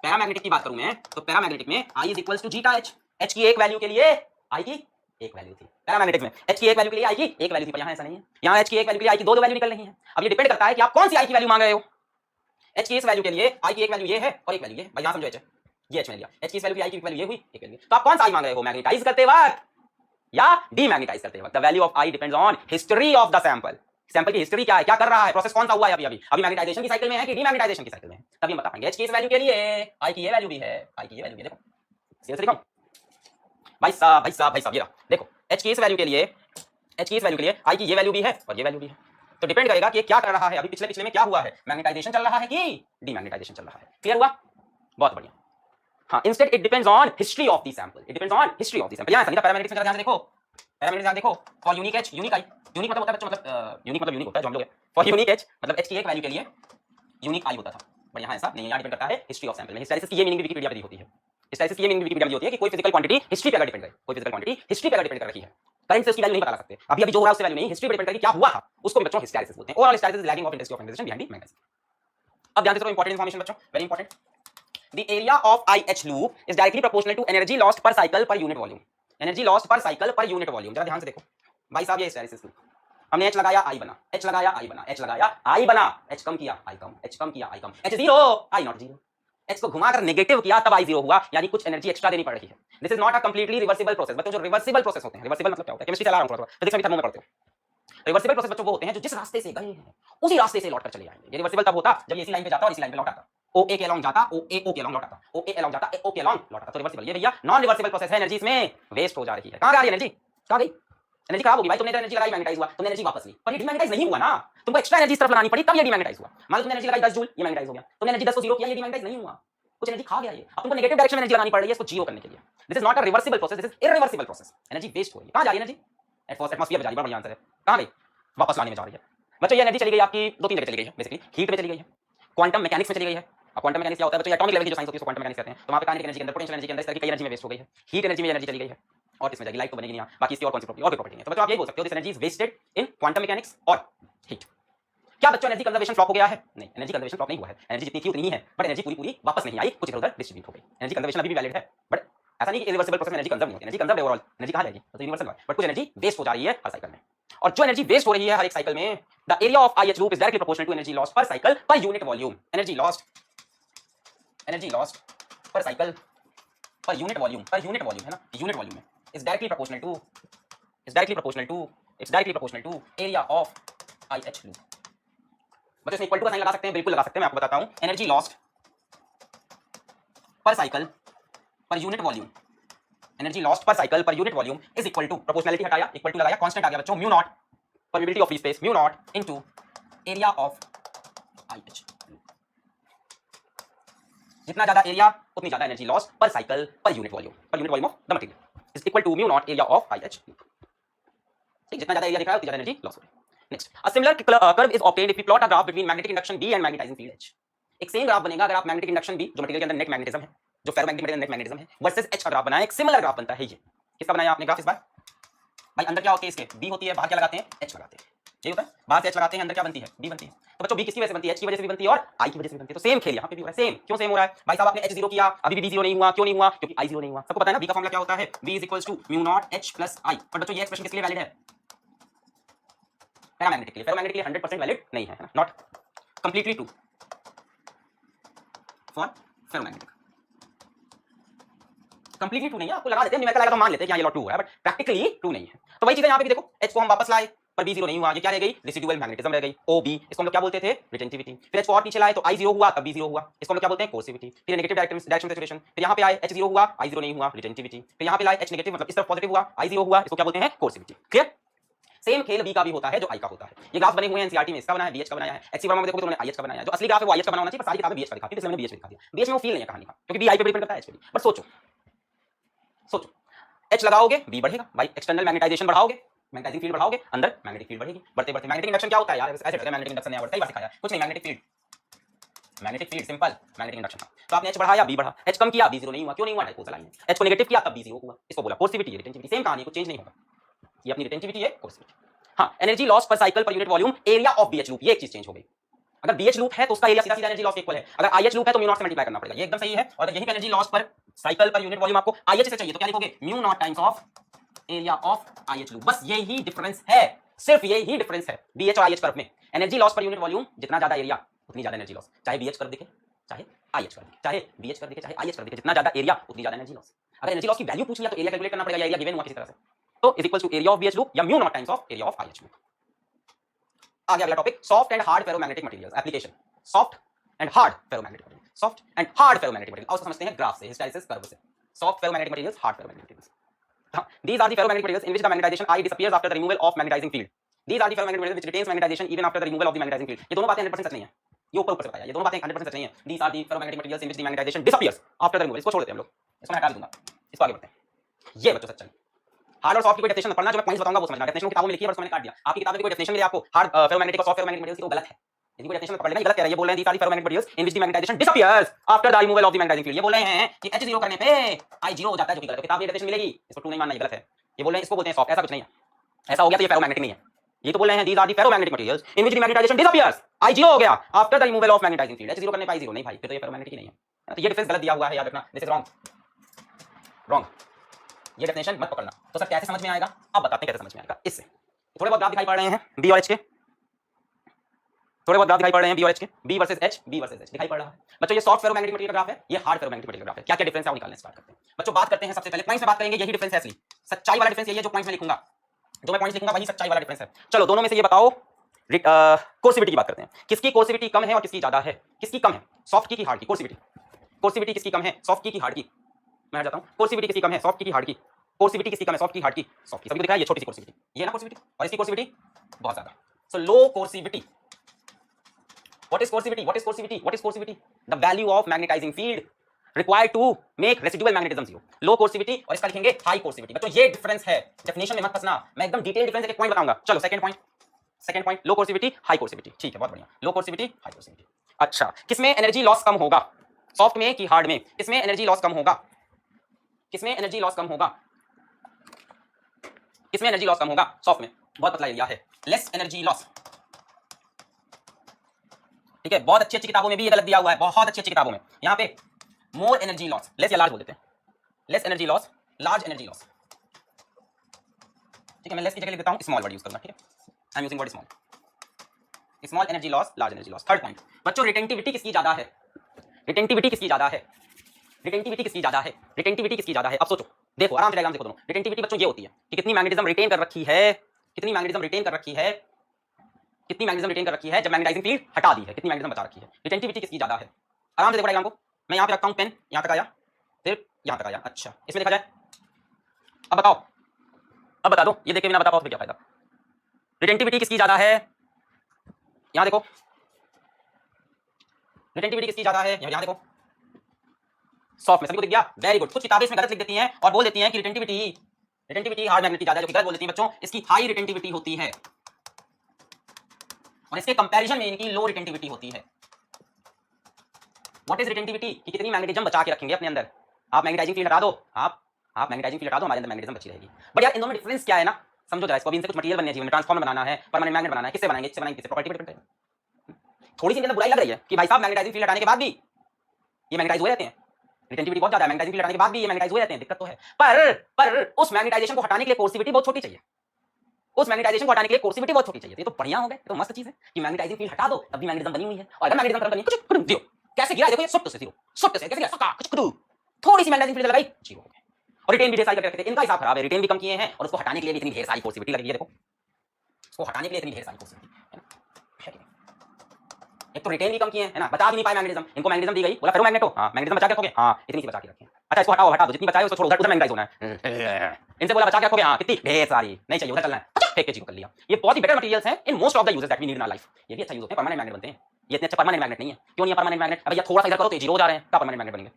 पैरामैग्नेटिक की बात करूं मैं तो पैरामैग्नेटिक में I is equals to zeta H। H की एक वैल्यू के लिए I की एक वैल्यू थी, पैरामैग्नेटिक में H की एक वैल्यू के लिए I की एक वैल्यू थी, पर यहाँ ऐसा नहीं है, यहाँ H की एक वैल्यू के लिए I की दो वैल्यू निकल रही है। अब ये डिपेंड करता है कि आप कौन सी I की वैल्यू मांग रहे हो। H की इस वैल्यू के लिए I की एक वैल्यू ये है और एक वैल्यू ये, भाई यहाँ समझो, ये H मैंने लिया, H की इस वैल्यू की I की वैल्यू ये हुई, एक वैल्यू, तो आप कौन सा I मांग रहे हो, मैग्नेटाइज करते वक्त या डीमैग्नेटाइज करते वक्त। The value of I depends on history of the sample. Sample की हिस्ट्री क्या है, क्या कर रहा है, प्रोसेस कौन सा हुआ है, अभी मैग्नेटाइजेशन की साइकिल में है कि डीमैग्नेटाइजेशन की साइकिल में है, तभी हम बता पाएंगे। H की इस वैल्यू के लिए I की ये वैल्यू भी है, I की ये वैल्यू भी, देखो सीरियसली दिखाऊं भाई साहब ये रहा, देखो H की इस वैल्यू के लिए I की ये वैल्यू भी है और ये वैल्यू भी है। तो डिपेंड करेगा कि क्या कर रहा है, अभी पिछले में क्या हुआ है, मैग्नेटाइजेशन चल रहा है कि डीमैग्नेटाइजेशन चल रहा है। क्लियर हुआ? बहुत बढ़िया। हाँ, instead it depends on history of the sample, it depends on history of the sample. यहाँ पैरामैग्नेटिक्स में ध्यान से देखो, पैरामैग्नेटिक्स ध्यान देखो, for unique H unique I, unique मतलब होता है बच्चों, मतलब यूनिक मतलब यूनिक होता है जो हम लोग, फॉर यूनिक H मतलब H की एक वैल्यू के लिए यूनिक I होता था, पर यहाँ ऐसा नहीं है, यहाँ डिपेंड करता है हिस्ट्री ऑफ सैंपल में। हिस्टैरिसीस की ये मीनिंग विकिपीडिया पे दी होती है, हिस्टैरिसीस की ये मीनिंग विकिपीडिया में होती है कि कोई फिजिकल क्वांटिटी हिस्ट्री पे अगर डिपेंड करे, कोई फिजिकल क्वांटिटी हिस्ट्री पे अगर डिपेंड कर रही है, करंट से उसकी वैल्यू नहीं पता लगा सकते, अभी जो हो रहा है उससे वैल्यू नहीं, हिस्ट्री पे डिपेंड करके क्या हुआ था उसको भी बच्चों हिस्टैरिसीस बोलते हैं। Overall hysteresis is lagging of intensity of magnetization behind the magnetism. अब ध्यान से इंपॉर्टेंट इन्फॉर्मेशन बच्चों, very important. The area of IH loop is directly proportional to energy lost per cycle per unit volume. Energy lost per cycle per unit volume। जरा ध्यान से देखो भाई साहब, ये हिस्टैरिसीस लूप, हमने H लगाया I बना, H लगाया I बना, H लगाया I बना, H कम किया I कम, H कम किया I come, H 0 I not 0, H को घुमाकर नेगेटिव किया तब I 0 हुआ, यानी कुछ एनर्जी एक्स्ट्रा देनी पड़ रही है। This is not a completely reversible process. बच्चों जो रिवर्सिबल प्रोसेस होते हैं, रिवर्सिबल मतलब क्या होता है, केमिस्ट्री चला रहा हूं थोड़ा, फिजिक्स में भी थर्मो में पढ़ते हो। रिवर्सिबल प्रोसेस बच्चों वो होते हैं जो जिस रास्ते से गए हैं उसी रास्ते से लौटकर चले आएंगे। ये रिवर्सिबल तब होता जब ये इसी लाइन पे जाता और इसी लाइन पे लौट आता, OA के अलोंग जाता, OA के अलोंग लौट आता, OA अलोंग जाता, O के अलोंग लौट आता। तो रिवर्सिबल। ये भैया नॉन रिवर्सिबल प्रोसेस है, एनर्जी इसमें वेस्ट हो जा रही है। कहां जा रही है एनर्जी, कहां गई एनर्जी, खराब होगी भाई, तुमने एनर्जी लगाई, मैग्नेटाइज हुआ, तुमने एनर्जी वापस ली, पर ये डीमैग्नेटाइज नहीं हुआ ना, तुमको एक्स्ट्रा एनर्जी इस तरफ लानी पड़ी तब ये डीमैग्नेटाइज हुआ। मान लो तुमने एनर्जी लगाई 10 जूल, ये मैग्नेटाइज हो गया, तुमने एनर्जी 10 को 0 किया, ये डीमैग्नेटाइज नहीं हुआ, कुछ एनर्जी खा गया ये, अब तुमको नेगेटिव डायरेक्शन में एनर्जी लगानी पड़ रही है इसको 0 करने के लिए। This is not a reversible process, this is irreversible process. Energy waste हो रही है, कहां जा रही है एनर्जी, एटमॉस्फेयर में जा रही है, बढ़िया आंसर है, कहां गई, वापस लाने में जा रही है। बच्चों ये एनर्जी चली गई आपकी 2-3 जगह चली गई है, बेसिकली हीट में चली गई है, क्वांटम मैकेनिक्स में चली गई है। अब क्वांटम मैकेनिक्स क्या होता है बच्चों, एटॉमिक लेवल की जो साइंस होती है उसको क्वांटम मैकेनिक्स कहते हैं। तो वहां पे काइनेटिक एनर्जी के अंदर, पोटेंशियल एनर्जी के अंदर, इस तरह की कई एनर्जी में वेस्ट हो गई है, हीट एनर्जी में एनर्जी चली गई है, और किसमें जाएगी, लाइट तो बनेगी नहीं, बाकी इसकी और कौन सी प्रॉपर्टी, और भी प्रॉपर्टी है। तो बच्चों आप ये बोल सकते हो this energy is wasted in quantum mechanics और हीट। क्या बच्चों एनर्जी कंजर्वेशन फ्लॉप हो गया है, नहीं, एनर्जी कंजर्वेशन फ्लॉप नहीं हुआ है, एनर्जी जितनी थी उतनी ही है, बट एनर्जी पूरी वापस नहीं आई, कुछ इधर-उधर डिस्ट्रीब्यूट हो गई। एनर्जी कंजर्वेशन अभी भी वैलिड है, बट ऐसा नहीं कि इरिवर्सिबल प्रोसेस में एनर्जी कंजर्व नहीं होती, एनर्जी कंजर्व है, ओवरऑल एनर्जी कहां जाएगी, तो यूनिवर्सल है, बट कुछ एनर्जी वेस्ट हो जा रही है हर साइकिल में। और जो एनर्जी वेस्ट हो रही है हर एक साइकिल में, the area of IH loop is directly proportional to energy lost per cycle per unit volume. Energy lost per cycle per unit volume है ना, यूनिट वॉल्यूम में is directly proportional to area of IH loop. बच्चों इसमें equal to का sign लगा सकते हैं, बिल्कुल लगा सकते हैं, मैं आपको बताता हूं। Energy lost per cycle per unit volume, energy lost per cycle per unit volume is equal to, proportionality हटाया, इक्वल टू लगाया, कांस्टेंट आ गया बच्चों, mu naught permeability of free space, mu naught into area of IH। जितना ज्यादा area उतनी ज्यादा energy loss per cycle per unit volume of the material is equal to mu naught area of IH। ठीक, जितना ज्यादा area दिख रहा है उतनी ज्यादा एनर्जी लॉस हो रही है। Next, a similar curve is obtained if we plot a graph between magnetic induction B and magnetizing field H। एक सेम ग्राफ बनेगा अगर आप मैग्नेटिक इंडक्शन B, जो मटेरियल के अंदर नेट मैग्नेटिज्म है, जो फेरोमैग्नेटिक मटेरियल नेट मैग्नेटिज्म है, वर्सेस H का ग्राफ बनाया, एक सिमिलर ग्राफ बनता है। ये किसका बनाया आपने ग्राफ इस बार? भाई अंदर क्या होते हैं इसके, B होती है, बाहर क्या लगाते हैं, H लगाते हैं, ये होता है, बाहर से H लगाते हैं, अंदर क्या बनती है, B बनती है। तो बच्चों B किसकी वजह से बनती है, H की वजह से भी बनती है और I की वजह से भी बनती है। तो सेम खेल यहाँ पे भी हो रहा है, सेम क्यों सेम हो रहा है भाई साहब? आपने H 0 किया, अभी भी B 0 नहीं हुआ, क्यों नहीं हुआ? क्योंकि I 0 नहीं हुआ। सबको पता है ना B का फॉर्मूला क्या होता है, B is equals to mu naught H plus I। और बच्चों ये एक्सप्रेशन किसके लिए वैलिड है? पैरामैग्नेटिक के लिए। फेरोमैग्नेटिक के लिए 100% वैलिड नहीं है, not completely true for ferromagnetic, completely true नहीं है। आपको लगा देते हैं, न्यूमेरिकल आएगा तो मान लेते हैं कि ये लॉ ट्रू है, बट प्रैक्टिकली ट्रू नहीं है। तो वही चीज है यहाँ पे भी देखो, H को हम वापस लाए पर B 0 नहीं हुआ, ये क्या रह गई, रेसिडुअल मैग्नेटिज्म रह गई, OB। इसको हम लोग क्या बोलते थे, रिटेंटिविटी। फिर H को और पीछे लाए तो I 0 हुआ, तब B 0 हुआ, इसको हम लोग क्या बोलते हैं, कोर्सिविटी। फिर नेगेटिव डायरेक्शन सैचुरेशन, फिर यहाँ पे आए H 0 हुआ, I 0 नहीं हुआ, रिटेंटिविटी। फिर यहाँ पे लाए H नेगेटिव, मतलब इस तरफ पॉजिटिव हुआ, I 0 हुआ, इसको क्या बोलते हैं, कोर्सिविटी। क्लियर? सेम खेल B का भी होता है जो I का होता है। ये ग्राफ बने हुए हैं NCERT में, इसका बनाया है, BH का बनाया है। HC वर्मा में देखो तो उन्होंने IH का बनाया है। जो असली ग्राफ है वो IH का बना होना चाहिए, पर सारी किताबें BH का दिखाती है, इसलिए मैंने BH में दिखा दिया। BH में वो फील नहीं है कहानी का, क्योंकि B I पे डिपेंड करता है, H पे। बट सोचो H लगाओगे B बढ़ेगा भाई, एक्सटर्नल मैग्नेटाइजेशन बढ़ाओगे, मैग्नेटाइजिंग फील्ड बढ़ाओगे, अंदर मैग्नेटिक फील्ड बढ़ेगी। बढ़ते बढ़ते मैग्नेटिक इंडक्शन क्या होता है यार, ऐसे बढ़ता है मैग्नेटिक इंडक्शन, नहीं बढ़ता, कई बार सिखाया कुछ नहीं, magnetic field simple magnetic induction. तो आपने H बढ़ाया B बढ़ा, H कम किया B 0 नहीं हुआ, क्यों नहीं हुआ, डायपोल लाइन है। H को नेगेटिव किया तब B 0 हुआ, इसको बोला कोर्सिविटी, रिटेंटिविटी। सेम कहानी, कुछ चेंज नहीं होगा, ये अपनी रिटेंटिविटी है, कोर्सिविटी। हां, energy loss per cycle per unit volume area of BH loop, ये एक चीज चेंज हो गई। अगर BH लूप है तो उसका एरिया सीधा सीधा एनर्जी लॉस के इक्वल है, अगर IH लूप है तो म्यू नॉट से मल्टीप्लाई करना पड़ेगा, ये एकदम सही है। और अगर यही energy loss per cycle per unit volume आपको IH से चाहिए तो क्या लिखोगे, mu naught times of area of IH loop. बस यही डिफरेंस है, सिर्फ यही डिफरेंस है BH और IH कर्व में। एनर्जी लॉस पर यूनिट वॉल्यूम, जितना ज्यादा एरिया उतनी ज्यादा एनर्जी लॉस, चाहे BH कर्व दिखे, चाहे IH कर्व दिखे, चाहे BH कर्व दिखे, चाहे IH कर्व दिखे, जितना ज्यादा एरिया उतनी ज्यादा एनर्जी लॉस। अगर एनर्जी लॉस की वैल्यू पूछ लिया तो एरिया कैलकुलेट करना पड़ेगा, एरिया गिवन हुआ किसी तरह से, तो is equals to area of BH loop या mu naught times of area of IH loop. आगे अगला topic, soft and hard ferromagnetic materials application. Soft and hard ferromagnetic material, soft and hard ferromagnetic material, और उसको समझते हैं graph से, hysteresis curve से। Soft ferromagnetic materials, hard ferromagnetic materials. These are the ferromagnetic materials in which the magnetization I disappears after the removal of magnetizing field. These are the ferromagnetic materials which retains magnetization even after the removal of the magnetizing field. ये दोनों बातें 100% सच नहीं है, ये ऊपर ऊपर से बताया, ये दोनों बातें 100% सच नहीं है। These are the ferromagnetic materials in which the magnetization disappears after the removal. इसको छोड़ देते हैं हम लोग, इसको मैं हटा दूंगा, इसको आगे बढ़ते हैं। ये बच्चों सच है। हार्ड और सॉफ्ट की कोई डेफिनेशन पढ़ना, जो मैं पॉइंट्स बताऊंगा वो समझना। डेफिनेशन किताबों में लिखी है, पर उसको मैंने काट दिया। आपकी किताब में कोई डेफिनेशन मिले आपको हार्ड फेरोमैग्नेटिक और सॉफ्ट फेरोमैग्नेटिक मटेरियल्स की, वो गलत है। यदि कोई डेफिनेशन पकड़ लेना, ये गलत कह रहा है। ये बोल रहे हैं these are the ferromagnetic materials in which the magnetization disappears after the removal of the magnetizing field। ये बोल रहे हैं कि H 0 करने पे I 0 हो जाता है, जो कि गलत है। किताब में डेफिनेशन मिलेगी, इसको ट्रू नहीं मानना, ये गलत है। ये बोल रहे हैं इसको बोलते हैं सॉफ्ट, ऐसा कुछ नहीं है, ऐसा हो गया तो ये फेरोमैग्नेटिक नहीं है। ये तो बोल रहे हैं these are the ferromagnetic materials in which the magnetization disappears, I 0 हो गया after the removal of magnetizing field। H 0 करने पे I 0 नहीं भाई, फिर तो ये फेरोमैग्नेटिक ही नहीं है। तो ये डिफरेंस गलत दिया हुआ है, याद रखना, दिस इज रॉन्ग। ये डेफिनेशन मत पकड़ना। तो सर कैसे समझ में आएगा, अब बताते हैं कैसे समझ में आएगा। इससे थोड़े बहुत ग्राफ दिखाई पड़ रहे हैं B और H के, थोड़े बहुत ग्राफ दिखाई पड़ रहे हैं B और H के, B वर्सेस H दिखाई पड़ रहा है। बच्चों ये सॉफ्ट फेरोमैग्नेटिक मटेरियल का ग्राफ है, ये हार्ड फेरोमैग्नेटिक मटेरियल का ग्राफ है। क्या क्या डिफरेंस है वो निकालने स्टार्ट करते हैं। बच्चों बात करते हैं, सबसे पहले पॉइंट्स में बात करेंगे, यही डिफरेंस है असली, सच्चाई वाला डिफरेंस यही है जो पॉइंट्स में लिखूंगा, जो मैं पॉइंट्स लिखूंगा वही सच्चाई वाला डिफरेंस है। चलो दोनों में से ये बताओ, कोर्सिविटी की बात करते हैं, किसकी कोर्सिविटी कम है और किसकी ज्यादा है, किसकी कम है, सॉफ्ट की हार्ड की। कोर्सिविटी किसकी कम है, सॉफ्ट की हार्ड की। मैं हट जाता हूं, कोर्सिविटी किसकी कम है, सॉफ्ट की हार्ड की। कोर्सिविटी किसकी कम है, सॉफ्ट की हार्ड की, सॉफ्ट की। सभी को दिख रहा है ये छोटी सी कोर्सिविटी, ये ना कोर्सिविटी, और इसकी कोर्सिविटी बहुत ज्यादा। सो लो कोर्सिविटी। What is coercivity? What is coercivity? What is coercivity? The value of magnetizing field required to make residual magnetism zero. Low coercivity और इसका लिखेंगे high coercivity। बच्चों ये डिफरेंस है, डेफिनेशन में मत फंसना, मैं एकदम डिटेल डिफरेंस एक पॉइंट बताऊंगा। चलो सेकंड पॉइंट, लो कोर्सिविटी हाई कोर्सिविटी। ठीक है, बहुत बढ़िया, लो कोर्सिविटी हाई कोर्सिविटी। अच्छा, किसमें एनर्जी लॉस कम होगा, सॉफ्ट में कि हार्ड में? किसमें एनर्जी लॉस कम होगा, किसमें एनर्जी लॉस कम होगा, किसमें एनर्जी लॉस कम होगा? सॉफ्ट में। बहुत पतला एरिया है, लेस एनर्जी लॉस। ठीक है, बहुत अच्छी अच्छी किताबों में भी ये गलत दिया हुआ है, बहुत अच्छी अच्छी किताबों में। यहाँ पे मोर एनर्जी लॉस, लेस या लार्ज बोल देते हैं, less energy loss, large energy loss. ठीक है, मैं लेस की जगह लिख देता हूँ, स्मॉल वर्ड यूज करूंगा। ठीक है, I am using word small, small energy loss, large energy loss. Third point, बच्चों रिटेंटिविटी किसकी ज्यादा है, रिटेंटिविटी किसकी ज्यादा है? रिटेंटिविटी किसकी ज्यादा है, रिटेंटिविटी किसकी ज्यादा है? अब सोचो, देखो आराम से डायग्राम देखो दोनों। रिटेंटिविटी बच्चों ये होती है कि कितनी मैग्नेटिज्म रिटेन कर रखी है, कितनी मैग्नेटिज्म रिटेन कर रखी है, कितनी मैग्नेटिज्म रिटेन कर रखी है जब मैग्नेटाइजिंग फील्ड हटा दी है, कितनी मैग्नेटिज्म बचा रखी है। रिटेंटिविटी किसकी ज्यादा है? आराम से देखो डायग्राम को। मैं यहाँ पे रखता हूँ पेन, यहाँ तक आया, फिर यहाँ तक आया। अच्छा, इसमें देखा जाए, अब बताओ, अब बता दो, ये देख के बिना बता पाओ तो क्या फायदा। रिटेंटिविटी किसकी ज्यादा है? यहाँ देखो, रिटेंटिविटी किसकी ज्यादा है? यहाँ देखो, सॉफ्ट में सभी को दिख गया, वेरी गुड। कुछ किताबें इसमें गलत लिख देती हैं और बोल देती हैं कि रिटेंटिविटी हार्ड मैग्नेट की ज्यादा है, जो कि गलत बोल देती हैं बच्चों। इसकी हाई रिटेंटिविटी होती है और इसके कंपैरिजन में इनकी लो रिटेंटिविटी होती है। What is retentivity? कि कितनी मैग्नेटिज्म बचा के रखेंगे अपने अंदर। आप मैग्नेटाइजिंग फील्ड हटा दो, आप मैग्नेटाइजिंग फील्ड हटा दो, हमारे अंदर मैग्नेटिज्म बची रहेगी। बट यार इन दोनों में डिफरेंस क्या है ना, समझो जरा इसको। अभी इनसे कुछ मटेरियल बनने हैं जीवन में, ट्रांसफॉर्मर बनाना है, परमानेंट मैग्नेट बनाना है, किससे बनाएंगे, किससे बनाएंगे, किससे प्रॉपर्टी पे डिपेंड करेगा। थोड़ी सी इनके अंदर बुराई लग रही है कि भाई साहब मैग्नेटाइजिंग फील्ड हटाने के बाद भी ये मैग्नेटाइज हो जाते हैं, रिटेंटिविटी बहुत ज्यादा है, मैग्नेटाइजिंग फील्ड हटाने के बाद भी ये मैग्नेटाइज हो जाते हैं, दिक्कत तो है। पर उस मैग्नेटाइजेशन को हटाने के लिए कोर्सिविटी बहुत छोटी चाहिए, उस मैग्नेटाइजेशन को हटाने के लिए कोर्सिविटी बहुत छोटी चाहिए। ये तो बढ़िया हो गया, तो मस्त चीज है कि मैग्नेटाइजिंग फील्ड हटा दो तब भी मैग्नेटिज्म बनी हुई है। और अगर मैग्नेटिज्म खत्म करनी कुछ जीरो, कैसे गिरा देखो, ये सुट्ट से जीरो, सुट्ट से कैसे गिरा, सका कुछ कुछ थोड़ी सी मैग्नेटाइजिंग फील्ड लगाई, जीरो हो गया। और रिटेन भी ढेर सारी करके रखते थे, इनका हिसाब खराब है, रिटेन भी कम किए हैं और उसको हटाने के लिए भी इतनी ढेर सारी कोर्सिविटी लगी है। देखो, उसको हटाने के लिए इतनी ढेर सारी कोर्सिविटी है ना। एक तो रिटेन भी कम किए हैं, है ना, बचा भी नहीं पाए मैग्नेटिज्म। इनको मैग्नेटिज्म दी गई, बोला फेरो मैग्नेट हो, हाँ मैग्नेटिज्म बचा के रखोगे, हाँ इतनी सी बचा के रखें। अच्छा इसको हटाओ, हटा दो, जितनी बचाए उसको छोड़ो, उधर मैग्नेटाइज होना है। इनसे बोला बचा के रखोगे, हाँ कितनी ढेर सारी, नहीं चाहिए उधर चलना है, अच्छा फेंक के जीरो कर लिया। ये बहुत ही बेटर मटेरियल्स हैं in most of the uses that we need in our life. ये भी अच्छा यूज होते हैं, परमानेंट मैग्नेट बनते हैं। ये इतने अच्छा परमानेंट मैग्नेट नहीं है, क्यों नहीं है परमानेंट मैग्नेट? अब भैया थोड़ा सा इधर करो तो जीरो हो जा रहे हैं, क्या परमानेंट मैग्नेट बनेंगे?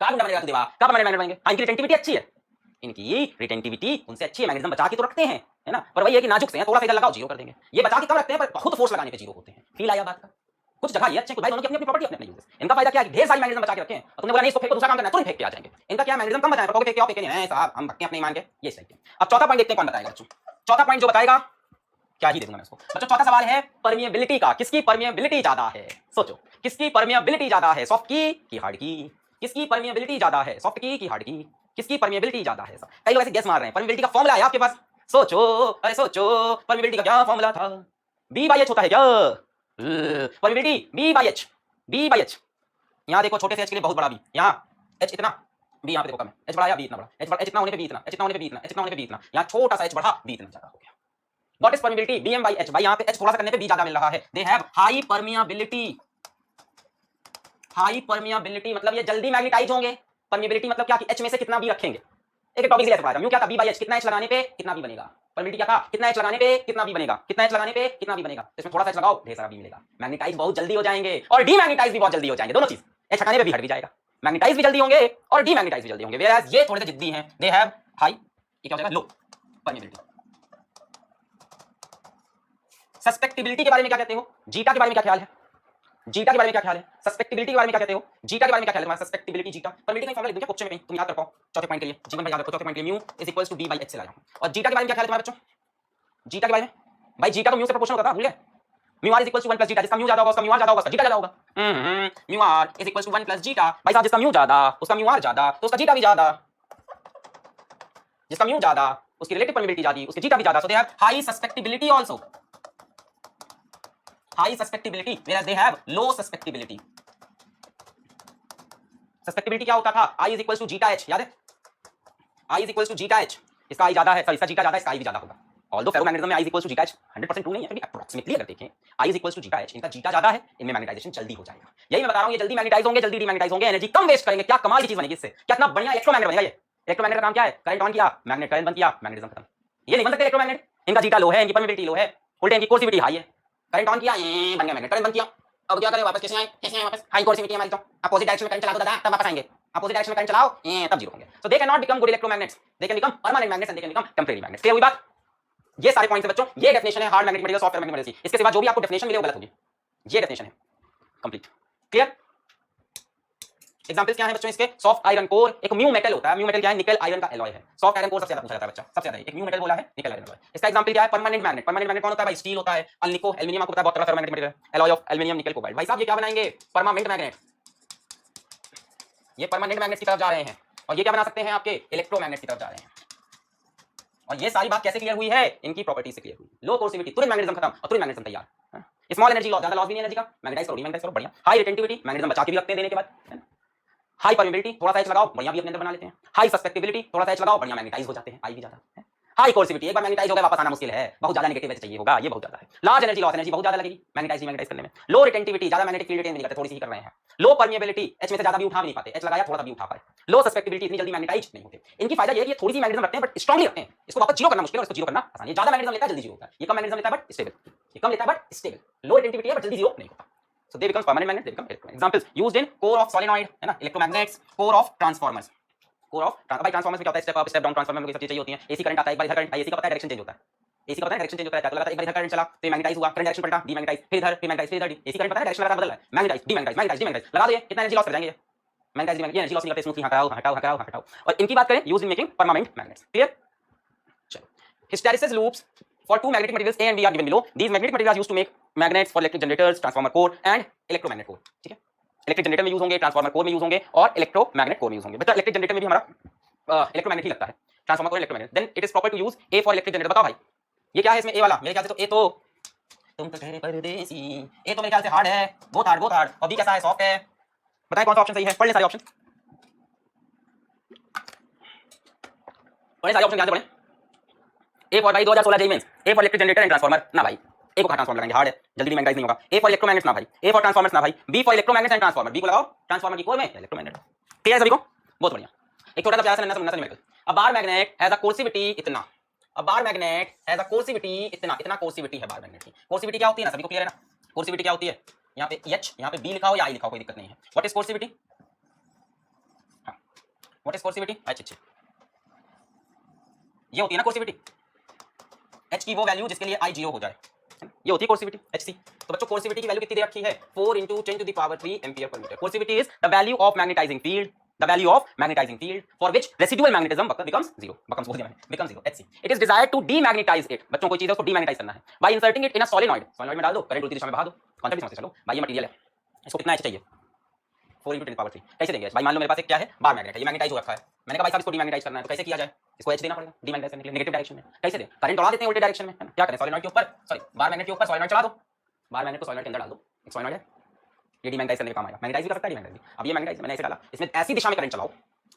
क्या गुंडा बनेगा देवा, क्या परमानेंट मैग्नेट बनेंगे? हाँ इनकी रिटेंटिविटी अच्छी है, इनकी रिटेंटिविटी उनसे अच्छी है, मैग्नेटिज्म बचा के तो रखते हैं, है ना। पर वही है कि नाजुक से हैं, थोड़ा सा इधर लगाओ जीरो कर देंगे। ये बचा के कम रखते हैं पर बहुत फोर्स लगाने पे जीरो होते हैं। फील आया बात का? कुछ जगह ये अच्छे, कुछ भाई दोनों की अपनी प्रॉपर्टी, अपने यूजेस। इनका फायदा क्या है, ढेर सारी मैग्नेटिज्म बचा के रखे हैं, और तुमने बोला नहीं इसको फेंको, दूसरा काम करना है, तुरंत फेंक के आ जाएंगे। इनका क्या, मैग्नेटिज्म कम बचाएं, पर फेंक के आओ, फेंक के नहीं साहब, हम भक्के अपने ईमान के, ये सही है। अब चौथा पॉइंट देखते हैं कौन बताएगा बच्चों। चौथा पॉइंट जो बताएगा, क्या ही दे दूंगा मैं इसको बच्चों। चौथा सवाल है परमिएबिलिटी का। किसकी परमिएबिलिटी ज्यादा है? सोचो, किसकी परमिएबिलिटी ज्यादा है, सॉफ्ट की कि हार्ड की? किसकी परमिएबिलिटी ज्यादा है, सॉफ्ट की कि हार्ड की? किसकी परमिएबिलिटी ज्यादा है? कई लोग ऐसे गेस मार रहे हैं। परमिएबिलिटी का फॉर्मूला है आपके पास, सोचो, अरे सोचो, परमिएबिलिटी का क्या फॉर्मूला था? B/H होता है क्या? Permeability B/H, B/H। यहाँ देखो छोटे से h के लिए बहुत बड़ा B, यहाँ h इतना, B यहाँ पे देखो कम है, h बड़ा या B इतना बड़ा, h इतना होने पे B इतना, h इतना होने पे B इतना, h इतना होने पे B इतना, यहाँ छोटा सा h बढ़ा, B इतना ज्यादा हो गया। What is permeability? Bm/H। भाई यहाँ पे h थोड़ा सा करने पे B ज्यादा मिल रहा है। They have high permeability, high permeability मतलब ये जल्दी मैग्नेटाइज होंगे। परमिएबिलिटी मतलब क्या कि h में से कितना भी रखेंगे। एक टॉपिक से पढ़ाया था, क्या था, B/H, कितना h लगाने पे कितना भी बनेगा। परमिएबिलिटी क्या था, कितना h लगाने पे कितना भी बनेगा, कितना h लगाने पे कितना भी बनेगा। इसमें थोड़ा सा h लगाओ, ढेर सारा भी मिलेगा। मैग्नेटाइज बहुत जल्दी हो जाएंगे और डीमैग्नेटाइज भी बहुत जल्दी हो जाएंगे, दोनों चीज। h हटाने पे भी हट भी जाएगा, मैग्नेटाइज भी जल्दी होंगे और डीमैग्नेटाइज भी जल्दी होंगे। वेयरएज ये थोड़े से जिद्दी हैं, दे हैव हाई, ये क्या हो जाएगा, लो परमिएबिलिटी। सस्पेक्टिबिलिटी के बारे में क्या कहते हो, जीटा के बारे में क्या ख्याल है, जीटा के बारे में क्या ख्याल है, सस्पेक्टिबिलिटी के बारे में क्या कहते हो, जीटा के बारे में क्या ख्याल है तुम्हारा, सस्पेक्टिबिलिटी जीटा। परमिएबिलिटी का फॉर्मूला लिख दूं क्या क्वेश्चन में कहीं, तुम याद कर पाओ चौथे पॉइंट के लिए, जीवन में याद रखो चौथे पॉइंट के लिए, mu is equals to B/H से लाया हूं। और जीटा के बारे में क्या ख्याल है तुम्हारे बच्चों, जीटा के बारे में? भाई जीटा तो म्यू से प्रोपोर्शनल होता था, भूल गए? Mu r is equals to 1 plus zeta, जिसका म्यू ज्यादा होगा उसका म्यू आर ज्यादा होगा, उसका जीटा ज्यादा होगा। Mu r is equals to 1 plus zeta. भाई साहब जिसका म्यू ज्यादा उसका म्यू आर ज्यादा तो उसका जीटा भी ज्यादा, जिसका म्यू ज्यादा उसकी रिलेटिव परमिएबिलिटी ज्यादा, उसकी जीटा भी ज्यादा। So they have high susceptibility also, high susceptibility whereas they have low susceptibility। susceptibility क्या होता था, I is equals to zeta h, याद है? I is equals to zeta h, इसका I ज्यादा है, इसका जीटा ज्यादा है, इसका I भी ज्यादा होगा। Although फेरोमैग्नेटिज्म में I is equals to zeta h 100% true नहीं है, फिर भी अप्रोक्सीमेटली अगर देखें I is equals to zeta h, इनका जीटा ज्यादा है, इनमें मैग्नेटाइजेशन जल्दी हो जाएगा। यही मैं बता रहा हूं, ये जल्दी मैग्नेटाइज होंगे, जल्दी डीमैग्नेटाइज होंगे, एनर्जी कम वेस्ट करेंगे। क्या कमाल की चीज बनेगी इससे, कितना बढ़िया इलेक्ट्रोमैग्नेट बनेगा ये। इलेक्ट्रोमैग्नेट का काम क्या है, करंट ऑन किया, मैग्नेट करंट बंद किया, मैग्नेटिज्म खत्म। ये नहीं बन सकते इलेक्ट्रोमैग्नेट, इनका जीटा लो है, इनकी परमिएबिलिटी लो है, उल्टे इनकी कोर्सिविटी हाई है। करंट ऑन किया, बन गया मैग्नेट, करंट बंद किया, अब क्या करें, वापस कैसे आए वापस, हाई कोर्सिविटी हमारी, तो अपोजिट डायरेक्शन में करंट चला दो दादा, तब वापस आएंगे। अपोजिट डायरेक्शन में करंट चलाओ, तब जीरो होंगे। So they can not become good electromagnets, they can become permanent magnets and they can become temporary magnets. Clear हुई बात? ये सारे पॉइंट्स हैं बच्चों, ये डेफिनेशन है hard magnetic material, soft magnetic material की। इसके सिवा जो भी आपको डेफिनेशन मिले वो गलत होगी, ये डेफिनेशन है कंप्लीट। क्लियर? एग्जांपल्स क्या है बच्चों इसके, सॉफ्ट आयरन कोर, एक म्यू मेटल होता है, म्यू मेटल क्या है, निकल आयरन का एलॉय है। सॉफ्ट आयरन कोर सबसे ज्यादा पूछा जाता है बच्चा, सबसे ज्यादा एक म्यू मेटल बोला है, निकल आयरन एलॉय। इसका एग्जांपल क्या है, परमानेंट मैग्नेट। परमानेंट मैग्नेट कौन होता है भाई, स्टील होता है, अल्निको एल्युमिनियम, आपको पता है बहुत तरह ferromagnetic material, alloy of aluminium nickel cobalt. भाई साहब ये क्या बनाएंगे, परमानेंट मैग्नेट, ये परमानेंट मैग्नेट की तरफ जा रहे हैं, और ये क्या बना सकते हैं आपके, इलेक्ट्रोमैग्नेट की तरफ जा रहे हैं। और ये सारी बात कैसे क्लियर हुई है, इनकी प्रॉपर्टी से क्लियर हुई। लो कोर्सिविटी, तुरंत मैग्नेटिज्म खत्म और तुरंत मैग्नेटिज्म तैयार। स्मॉल एनर्जी लॉस, ज्यादा लॉस भी नहीं एनर्जी का, मैग्नेटाइज करो, डीमैग्नेटाइज करो, बढ़िया। हाई रिटेंटिविटी, मैग्नेटिज्म बचा के भी रखते हैं देने के बाद, है ना। हाई परमेबिलिटी, थोड़ा सा एच लगाओ बढ़िया भी अपने अंदर बना लेते हैं। हाई सस्पेक्टिबिलिटी, थोड़ा सा एच लगाओ बढ़िया मैग्नेटाइज हो जाते हैं, आई भी जाता है। हाई कोर्सिविटी, एक बार मैग्नेटाइज हो गया वापस आना मुश्किल है, बहुत ज्यादा नेगेटिव एच चाहिए होगा, ये बहुत ज्यादा है। लार्ज एनर्जी लॉस, एनर्जी बहुत ज्यादा लगेगी मैग्नेटाइज करने में। लो रिटेंटिविटी, ज्यादा मैग्नेटिक फील्ड रिटेन नहीं करते, थोड़ी सी ही कर रहे हैं। लो परमिएबिलिटी, एच में से ज्यादा भी उठा भी नहीं पाते, एच लगाया थोड़ा सा भी उठा पाए। लो सस्पेक्टिबिलिटी, इतनी जल्दी मैग्नेटाइज नहीं होते। इनकी फायदा ये है कि थोड़ी सी मैग्नेटिज्म रखते हैं बट स्ट्रांगली रखते हैं, इसको वापस जीरो करना मुश्किल है, इसको जीरो करना आसान है। ज्यादा मैग्नेटिज्म लेता है जल्दी जीरो होता है, ये कम मैग्नेटिज्म लेता है बट स्टेबल, ये कम लेता है बट स्टेबल। लो रिटेंटिविटी है बट जल्दी जीरो नहीं होता। So they become permanent magnet, they become electromagnet. Examples used in core of solenoid, है ना, electromagnets, core of transformers. core of भाई ट्रांसफॉर्मर्स में क्या होता है, step up step down transformer में ये सब चीजें होती हैं। एसी करंट आता है, एक बार इधर करंट, एसी का पता है डायरेक्शन चेंज होता है, एसी का पता है डायरेक्शन चेंज होता है, क्या लगता है एक बार इधर करंट चला तो मैग्नेटाइज हुआ, करंट डायरेक्शन पलटा, डीमैग्नेटाइज, फिर इधर, फिर मैग्नेटाइज, फिर इधर, एसी करंट पता है डायरेक्शन लगातार बदल रहा है, मैग्नेटाइज, डीमैग्नेटाइज, मैग्नेटाइज, डीमैग्नेटाइज लगा दो, ये कितना एनर्जी लॉस कर जाएंगे, मैग्नेटाइज डीमैग्नेटाइज, ये एनर्जी लॉस नहीं करते, स्मूथली हटाओ हटाओ हटाओ हटाओ। और इनकी बात करें use in making permanent magnets, clear. चलो, hysteresis loops for two magnetic materials A and B are given below. These magnetic materials are used to make magnets for electric generators, transformer core and electromagnet core. ठीक है, electric generator में use होंगे, transformer core में use होंगे और electromagnet core में use होंगे। बच्चा इलेक्ट्रिक जनरेटर में भी हमारा इलेक्ट्रोमैग्नेट ही लगता है, transformer core electromagnet. Then it is proper to use A for electric generator. बताओ भाई ये क्या है इसमें ए वाला, मेरे ख्याल से तो ए तो तुम तो ठहरे परदेसी, ए तो मेरे ख्याल से हार्ड है, बहुत हार्ड बहुत हार्ड। और बी कैसा है, सॉफ्ट है। बताएं कौन सा ऑप्शन सही है, पढ़ ले सारे ऑप्शन, पढ़े सारे ऑप्शन ध्यान से पढ़ें। ए फॉर भाई 2016 JEE Mains, A for electric generator and transformer ना भाई, ए को कहां ट्रांसफार्मर लगाएंगे, हार्ड है, जल्दी मैग्नेटाइज नहीं होगा। ए फॉर इलेक्ट्रोमैग्नेट्स ना भाई, ए फॉर ट्रांसफार्मर्स ना भाई, B for electromagnets and transformer, B को लगाओ ट्रांसफार्मर की कोर में इलेक्ट्रोमैग्नेट। क्लियर है सभी को, बहुत बढ़िया। एक छोटा सा प्यारा सा नन्ना सा numerical, a bar magnet has a कोर्सिविटी इतना, अ बार मैग्नेट हैज अ कोर्सिविटी इतना, इतना कोर्सिविटी है बार मैग्नेट की। कोर्सिविटी क्या होती है ना, सभी को क्लियर है ना, कोर्सिविटी क्या होती है, यहाँ पे एच, यहाँ पे बी लिखा हो या आई लिखा हो कोई दिक्कत नहीं है। व्हाट इज कोर्सिविटी, हां व्हाट इज कोर्सिविटी, अच्छा ये होती है ना कोर्सिविटी, एच की वो वैल्यू जिसके लिए आई जीरो हो जाए, ये होती है कोर्सिविटी एच सी। तो बच्चों कोर्सिविटी की वैल्यू कितनी दे रखी है, 4 × 10⁻³ एम्पीयर पर metre. Coercivity is the value of magnetizing field, the value of magnetizing field for which residual magnetism becomes zero, becomes zero, HC. It is desired to demagnetize it, बच्चों कोई चीज है उसको डीमैग्नेटाइज करना है, by inserting it in a solenoid, solenoid में डाल दो, करंट उल्टी दिशा में बहा दो, कॉन्सेप्ट समझते चलो भाई। ये मटेरियल है, इसको कितना एच चाहिए, 4 × 10⁻³ कैसे देंगे भाई। मान लो मेरे पास एक क्या है, बार मैग्नेट है, ये मैग्नेटाइज हो रखा है, मैंने कहा भाई साहब इसको डीमैग्नेटाइज करना है, तो कैसे किया जाए, इसको एच देना पड़ेगा डीमैग्नेटाइज करने के लिए, नेगेटिव डायरेक्शन में कैसे दें, करंट दौड़ा देते हैं उल्टे डायरेक्शन में, क्या करें, सॉलिनॉइड के ऊपर, सॉरी बार मैग्नेट के ऊपर सॉलिनॉइड चला दो, बार मैग्नेट को सॉलिनॉइड के अंदर डाल दो, एक सॉलिनॉइड है ये डीमैग्नेटाइज करने का काम आएगा, मैग्नेटाइज भी कर सकता है डीमैग्नेटाइज भी। अब ये मैग्नेटाइज मैंने ऐसे डाला, इसमें ऐसी दिशा में करंट चलाओ,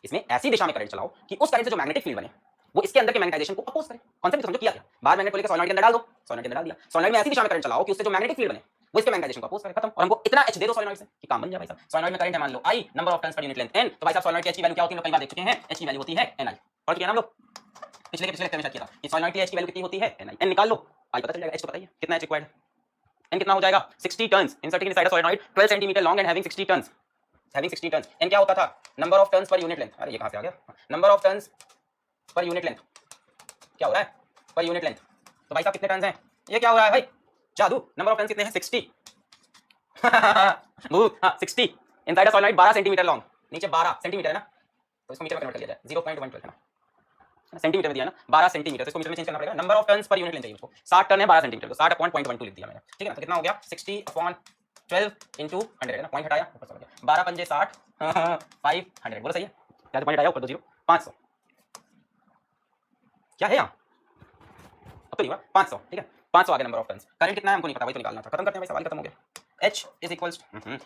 इसमें ऐसी दिशा में करंट चलाओ कि उस करंट से जो मैग्नेटिक फील्ड बने वो इसके अंदर के मैग्नेटाइजेशन को अपोज करे। कॉन्सेप्ट समझो, किया क्या, बार मैग्नेट को लेकर सॉलिनॉइड के अंदर डाल दो, सॉलिनॉइड के अंदर डाल दिया, सॉलिनॉइड में ऐसी दिशा में करंट चलाओ कि उससे जो मैग्नेटिक फील्ड बने वो इसके मैग्नेटाइजेशन को अपोज करे, खत्म। और हमको इतना एच दे दो सॉलिनॉइड से कि काम बन जाए भाई साहब। सॉलिनॉइड में करंट है मान लो आई, नंबर ऑफ टर्न्स पर यूनिट लेंथ n, तो भाई साहब सॉलिनॉइड की एच की वैल्यू क्या होती है, कई बार देख चुके हैं, एच की वैल्यू होती है ni। और क्या नाम लो पिछले लेक्चर में शायद किया था कि सॉलिनॉइड की एच की वैल्यू कितनी होती है ni, n निकाल लो, आई पता चल जाएगा, एच तो पता ही है कितना एच रिक्वायर्ड, n कितना हो जाएगा 60 turns, inserting inside a solenoid 12 centimetre long and having 60 turns, having 60 turns. n क्या होता था, नंबर ऑफ टर्न्स पर यूनिट लेंथ, अरे ये कहां से आ गया, नंबर ऑफ टर्न्स पर यूनिट लेंथ, क्या हो रहा है पर यूनिट लेंथ, तो भाई साहब कितने टर्न्स हैं, ये क्या हो रहा है भाई जादू, नंबर ऑफ टर्न्स कितने हैं 60 बहुत, हां 60 inside a solenoid 12 centimetre long, नीचे 12 सेंटीमीटर है ना, तो इसको मीटर में कन्वर्ट कर लिया जाए, 0.112 है ना, सेंटीमीटर में दिया ना 12 सेंटीमीटर, तो इसको मीटर में चेंज करना पड़ेगा, नंबर ऑफ टर्न्स पर यूनिट लेंथ चाहिए उसको, 60 टर्न है 12 सेंटीमीटर, तो 60/0.12 लिख दिया मैंने, ठीक है ना। तो कितना हो गया 60/12 × 100 है ना, पॉइंट हटाया ऊपर चला गया, 12 पंजे 60 500, बोलो सही है, क्या पॉइंट हटाया ऊपर 2 0 500, क्या है यहाँ अब तो नहीं हुआ 500, ठीक है 500 आ गया नंबर ऑफ टर्न्स। करंट कितना है हमको नहीं पता, वही तो निकालना था, खत्म करते हैं भाई, सवाल खत्म हो गया। H is equals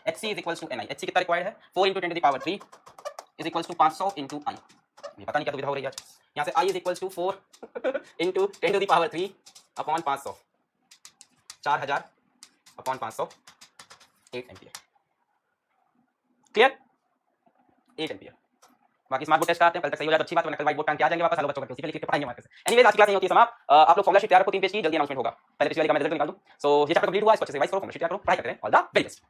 HC is equals to Ni, HC कितना रिक्वायर्ड है 4 × 10⁻³ इज इक्वल्स टू 500 × I, ये पता नहीं क्या दुविधा हो रही है आज। यहाँ से I is equals to 4 × 10⁻³ upon 500, 4000 upon 500, 8 ampere, clear 8 ampere. बाकी स्मार्ट बोर्ड टेस्ट आते हैं, कल तक सही हो जाए तो अच्छी बात है, कल व्हाइट बोर्ड टाइम के आ जाएंगे वापस, हेलो बच्चों करके उसी पे लिख के पढ़ाएंगे मार्क्स से। एनीवेज आज की क्लास नहीं होती है समाप्त, आप लोग फॉर्मूला शीट तैयार रखो, 3 पेज की, जल्दी अनाउंसमेंट होगा, पहले पिछली वाली का मैं रिजल्ट निकाल दूं। सो ये चैप्टर कंप्लीट हुआ, इसको अच्छे से रिवाइज करो, फॉर्मूला शीट तैयार करो, पढ़ाई करते हैं, ऑल द वेरी बेस्ट।